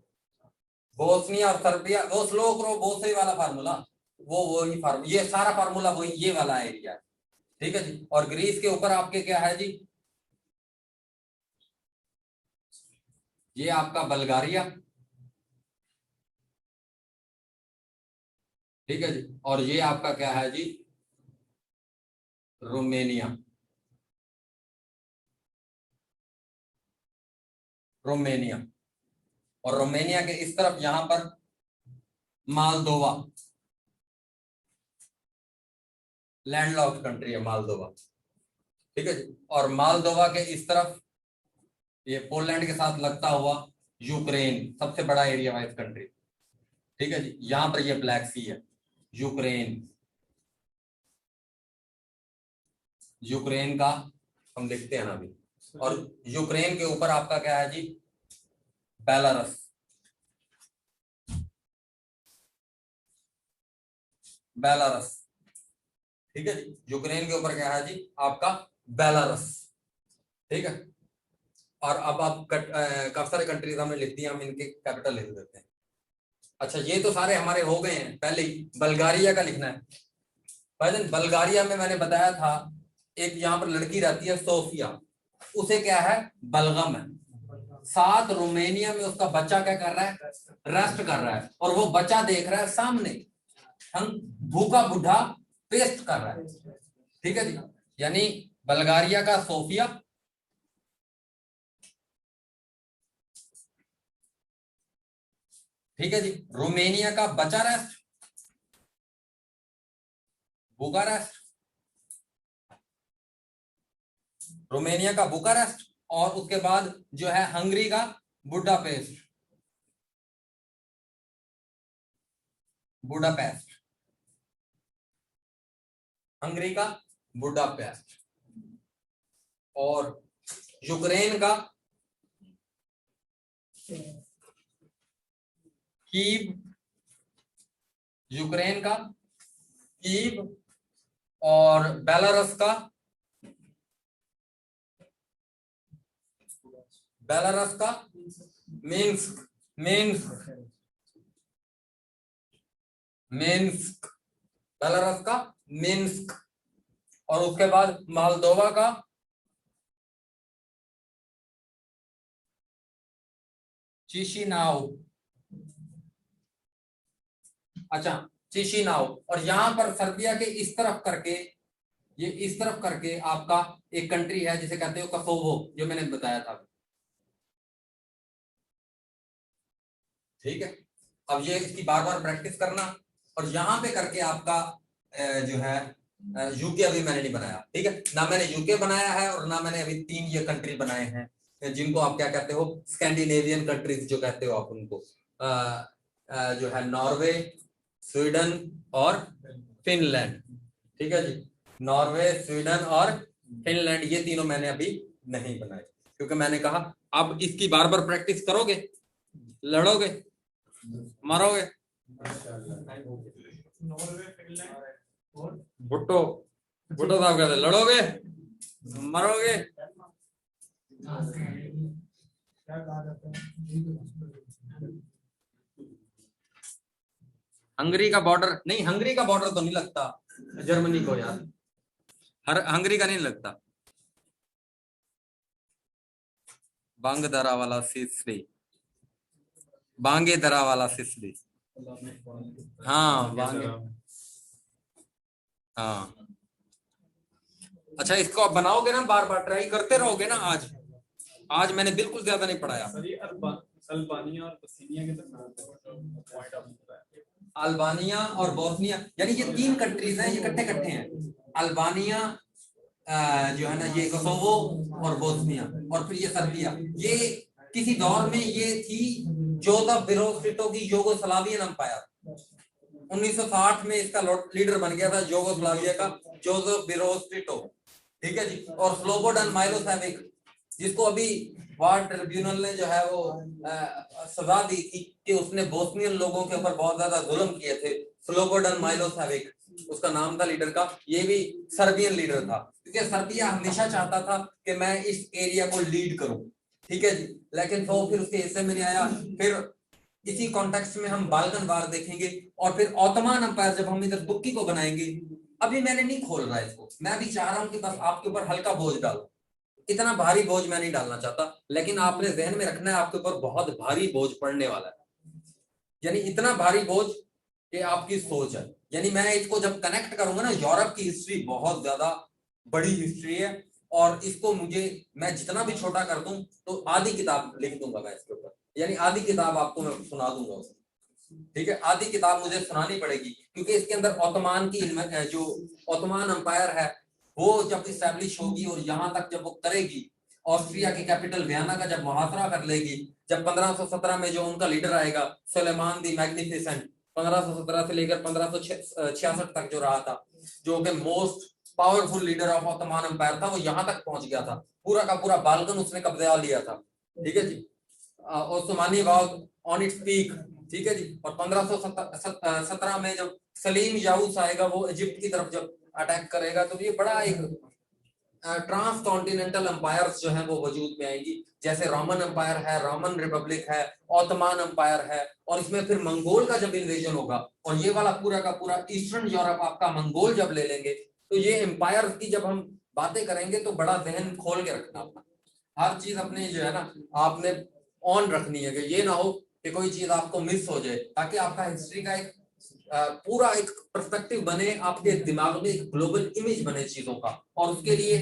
बोस्निया और सर्बिया, वो स्लो क्रो बोसे वाला फार्मूला, वो वही फार्मूला, ये सारा फार्मूला वही, ये वाला एरिया है। ठीक है जी। और ग्रीस के ऊपर आपके क्या है जी? ये आपका बल्गारिया। ठीक है जी। और ये आपका क्या है जी? रोमेनिया, रोमेनिया। और रोमेनिया के इस तरफ यहां पर मालदोवा, लैंडलॉक्ड कंट्री है मालदोवा। ठीक है जी। और मालदोवा के इस तरफ ये पोलैंड के साथ लगता हुआ यूक्रेन, सबसे बड़ा एरिया वाइज कंट्री। ठीक है जी। यहां पर ये ब्लैक सी है, यूक्रेन, यूक्रेन का हम लिखते हैं ना अभी। और यूक्रेन के ऊपर आपका क्या है जी? Belarus, Belarus. ठीक है जी। यूक्रेन के ऊपर क्या है जी? आपका बेलारस। ठीक है। और अब आप काफी सारे कंट्रीज हमने लिख दिए, हम इनके कैपिटल लिख देते हैं। अच्छा, ये तो सारे हमारे हो गए हैं। पहले ही बल्गारिया का लिखना है। भाईजान, बल्गारिया में मैंने बताया था एक यहाँ पर लड़की रहती है सोफिया, उसे क्या है? बलगम है। साथ रोमेनिया में उसका बच्चा क्या कर रहा है? रेस्ट कर रहा है। और वो बच्चा देख रहा है सामने, हम भूखा बुढ़ा पेस्ट कर रहा है। ठीक है जी। यानी बल्गारिया का सोफिया, ठीक है जी। रोमेनिया का बचारेस्ट, बुकारेस्ट, रोमेनिया का बुकारेस्ट और उसके बाद जो है हंगरी का बुडापेस्ट, बुडापेस्ट, हंगरी का बुडापेस्ट, और यूक्रेन का कीव, यूक्रेन का कीव, और बेलारस का, बेलारस का मिन्स्क, मिन्स्क, मिन्स्क, बेलारस का मिन्स्क, और उसके बाद मोल्दोवा का चिशिनाउ, अच्छा चिशिनाउ, और यहां पर सर्बिया के इस तरफ करके, ये इस तरफ करके आपका एक कंट्री है जिसे कहते हो कोसोवो, जो मैंने बताया था। ठीक है, अब ये इसकी बार बार प्रैक्टिस करना, और यहाँ पे करके आपका जो है यूके अभी मैंने नहीं बनाया, ठीक है ना, मैंने यूके बनाया है और ना मैंने अभी 3 ये कंट्री बनाए हैं जिनको आप क्या कहते हो, स्कैंडिनेवियन कंट्रीज जो कहते हो आप उनको, जो है नॉर्वे, स्वीडन और फिनलैंड। ठीक है जी, नॉर्वे, स्वीडन और फिनलैंड, ये तीनों मैंने अभी नहीं बनाए, क्योंकि मैंने कहा अब इसकी बार बार प्रैक्टिस करोगे, लड़ोगे, मरोगे। नॉर्वे, फिनलैंड और भुट्टो, भुट्टो साहब कहते लड़ोगे, मरोगे। क्या कहा जाता है? हंगरी का बॉर्डर नहीं, हंगरी का बॉर्डर तो नहीं लगता जर्मनी को यार, हंगरी का नहीं लगता। बांगदरा वाला सिसली, बांगेदरा वाला सिसली, हाँ बांगे, हाँ। अच्छा, इसको आप बनाओगे ना, बार बार ट्राई करते रहोगे ना। आज मैंने बिल्कुल ज्यादा नहीं पढ़ाया। सर ये अल्बानिया और बोस्निया के पॉइंट ऑफ व्यू, अल्बानिया और बोस्निया, यानी ये 3 कंट्रीज हैं, ये इकट्ठे हैं। अल्बानिया जो है ना, ये कोसोवो और बोस्निया, और फिर ये सर्बिया। ये किसी दौर में ये थी जोसेफ बिरोज टिटो की यूगोस्लावियन एम्पायर। 1960 में इसका लीडर बन गया था यूगोस्लाविया का जोसेफ बिरोज टिटो। ठीक है जी, और स्लोबोडन माइलोसेविक, जिसको अभी वार ट्रिब्यूनल ने जो है वो सजा दी थी कि उसने बोस्नियन लोगों के ऊपर बहुत ज्यादा जुल्म किए थे। स्लोबोडन माइलोसेविक उसका नाम था लीडर का, ये भी सर्बियन लीडर था, क्योंकि सर्बिया हमेशा चाहता था कि मैं इस एरिया को लीड करूं। ठीक है जी, लेकिन तो फिर उसके हिस्से में नहीं आया। फिर इसी कॉन्टेक्स्ट में हम बाल्कन वार देखेंगे, और फिर ऑटोमन एम्पायर जब हम इधर तुर्की को बनाएंगे। अभी मैंने नहीं खोल रहा है इसको, मैं अभी चाह रहा हूं कि बस आपके ऊपर हल्का बोझ डालो, इतना भारी बोझ मैं नहीं डालना चाहता, लेकिन आपने जहन में रखना है आपके ऊपर बहुत भारी बोझ पड़ने वाला है, यानी इतना भारी बोझ कि आपकी सोच है। यानी मैं इसको जब कनेक्ट करूंगा ना, यूरोप की हिस्ट्री बहुत ज्यादा बड़ी हिस्ट्री है, और इसको मैं जितना भी छोटा कर दूं तो आधी किताब लिख दूंगा मैं इसके ऊपर, यानी आधी किताब आपको मैं सुना दूंगा उसमें। ठीक है, आधी किताब मुझे सुनानी पड़ेगी, क्योंकि इसके अंदर ओटोमान की जो ओटोमान एम्पायर है वो जब इस्टेब्लिश होगी, और यहाँ तक जब वो करेगी, ऑस्ट्रिया की कैपिटल वियना का जब मुहासरा कर लेगी, जब 1517 में जो उनका लीडर आएगा सुलेमान दी मैग्निफिसेंट, 1517 से लेकर 1566 तक जो रहा था, जो कि most powerful leader of Ottoman empire था, वो यहाँ तक पहुंच गया था, पूरा का पूरा बाल्कन उसने कब्जा लिया था। ठीक है जी, ओस्मानी वाज ऑन इट्स पीक। ठीक है जी, और 1517 में जब सलीम याऊस आएगा, वो इजिप्ट की तरफ जब अटैक करेगा, तो ये बड़ा एक ट्रांस कॉन्टिनेंटल एम्पायर्स जो है वो वजूद में आएंगी, जैसे रोमन एम्पायर है, रोमन रिपब्लिक है, ओटोमान एम्पायर है, और इसमें फिर मंगोल का जब इन्वेजन होगा, और ये वाला पूरा का पूरा ईस्टर्न यूरोप आपका मंगोल जब ले लेंगे, तो ये एम्पायर की जब हम बातें करेंगे तो बड़ा जहन खोल के रखना अपना, हर चीज अपने जो है ना आपने ऑन रखनी है, कि ये ना हो कि कोई चीज आपको मिस हो जाए, ताकि आपका हिस्ट्री का एक पूरा एक पर्सपेक्टिव बने, आपके दिमाग में एक ग्लोबल इमेज बने चीजों का। और उसके लिए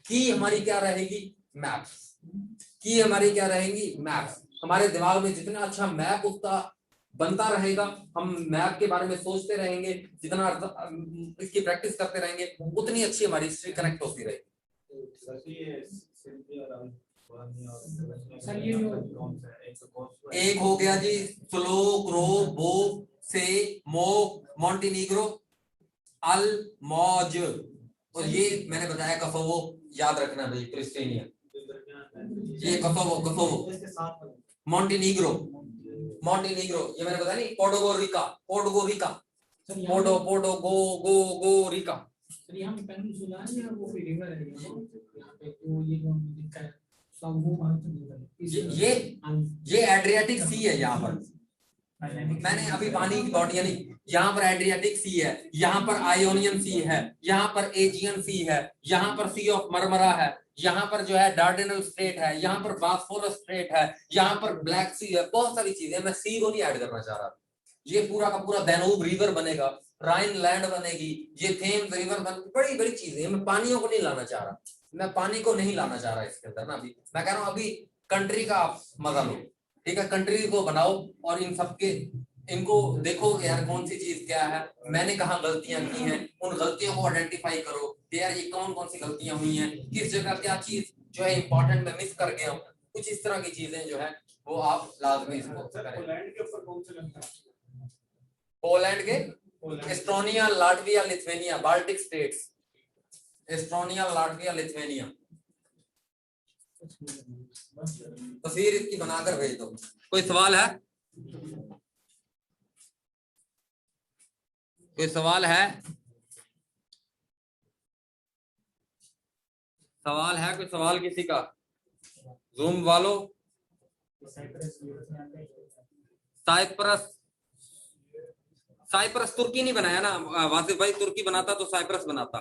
की हमारी क्या रहेगी, मैप्स की हमारी क्या रहेंगी, मैप्स। हमारे दिमाग में जितना अच्छा मैप उसका बनता रहेगा, हम मैप के बारे में सोचते रहेंगे, जितना इसकी प्रैक्टिस करते रहेंगे, उतनी अच्छी हमारी हिस्ट्री कनेक्ट होती रहेगी। सर ये जो एक हो गया जी स्लो क्रो बो से मो मॉन्टेनीग्रो अल मौज, और ये मैंने बताया कफोवो, याद रखना भाई प्रिस्टेनिया, ये कफोवो मॉन्टेनीग्रो मॉन्टेनीग्रो, ये मैंने बताया नहीं, पोडोगोरिका पोडोगोरिका पोडो पोडो गो रिका। सर यहाँ पे पेनिनसुला है या वो कोई रिवर है यहाँ पे, तो ये जो दिखता है ये एड्रियाटिक सी है यहाँ पर, मैंने अभी पानी की बॉडी नहीं, यहाँ पर एड्रियाटिक सी है, यहाँ पर आयोनियन सी है, यहाँ पर एजियन सी है, यहाँ पर सी ऑफ मरमरा है, यहाँ पर जो है डार्डेनल स्ट्रेट है, यहाँ पर बास्फोरस स्ट्रेट है, यहाँ पर ब्लैक सी है, बहुत सारी चीजें, मैं सी को नहीं ऐड करना चाह रहा। ये पूरा का पूरा दानूब रिवर बनेगा, राइन लैंड बनेगी, ये थेम्स रिवर बन, बड़ी बड़ी चीजें, मैं पानियों को नहीं लाना चाह रहा, मैं पानी को नहीं लाना चाह रहा इसके अंदर ना, अभी मैं कह रहा हूँ अभी कंट्री का आप मजा लो, ठीक है, कंट्री को बनाओ और इन सबके इनको देखो यार कौन सी चीज क्या है, मैंने कहाँ गलतियां की हैं, उन गलतियों को आइडेंटिफाई करो यार, ये कौन कौन सी गलतियां हुई हैं, किस जगह क्या चीज जो है इंपॉर्टेंट मैं मिस कर गया हूँ, कुछ इस तरह की चीजें जो है वो आप लाजमी इसको करें। पोलैंड के ऊपर कौन से लगता है? पोलैंड के Estonia, Latvia, Lithuania, Baltic states, Estonia, Latvia, Lithuania, तस्वीर इसकी बनाकर भेज दो। कोई सवाल है? कोई सवाल है? सवाल है? कोई सवाल किसी का? जूम वालों, साइप्रस, साइप्रस तुर्की नहीं बनाया ना वासिफ भाई, तुर्की बनाता तो साइप्रस बनाता।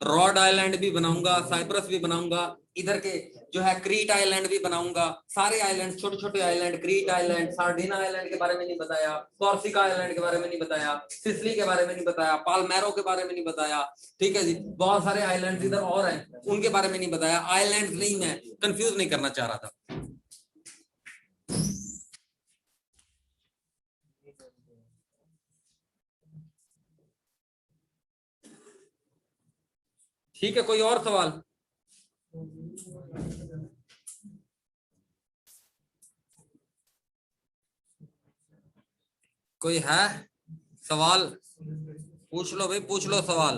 रॉड आइलैंड भी बनाऊंगा, साइप्रस भी बनाऊंगा, इधर के जो है क्रीट आइलैंड भी बनाऊंगा, सारे आइलैंड, छोटे छोटे आइलैंड, क्रीट आइलैंड, सार्डिना आइलैंड के बारे में नहीं बताया, कॉर्सिका आइलैंड के बारे में नहीं बताया, सिसिली के बारे में नहीं बताया, पालमेरो के बारे में नहीं बताया, ठीक है जी, बहुत सारे आइलैंड इधर और हैं उनके बारे में नहीं बताया। आइलैंड नहीं, मैं कंफ्यूज नहीं करना चाह रहा था। ठीक है, कोई और सवाल? कोई है सवाल? पूछ लो भाई, पूछ लो सवाल।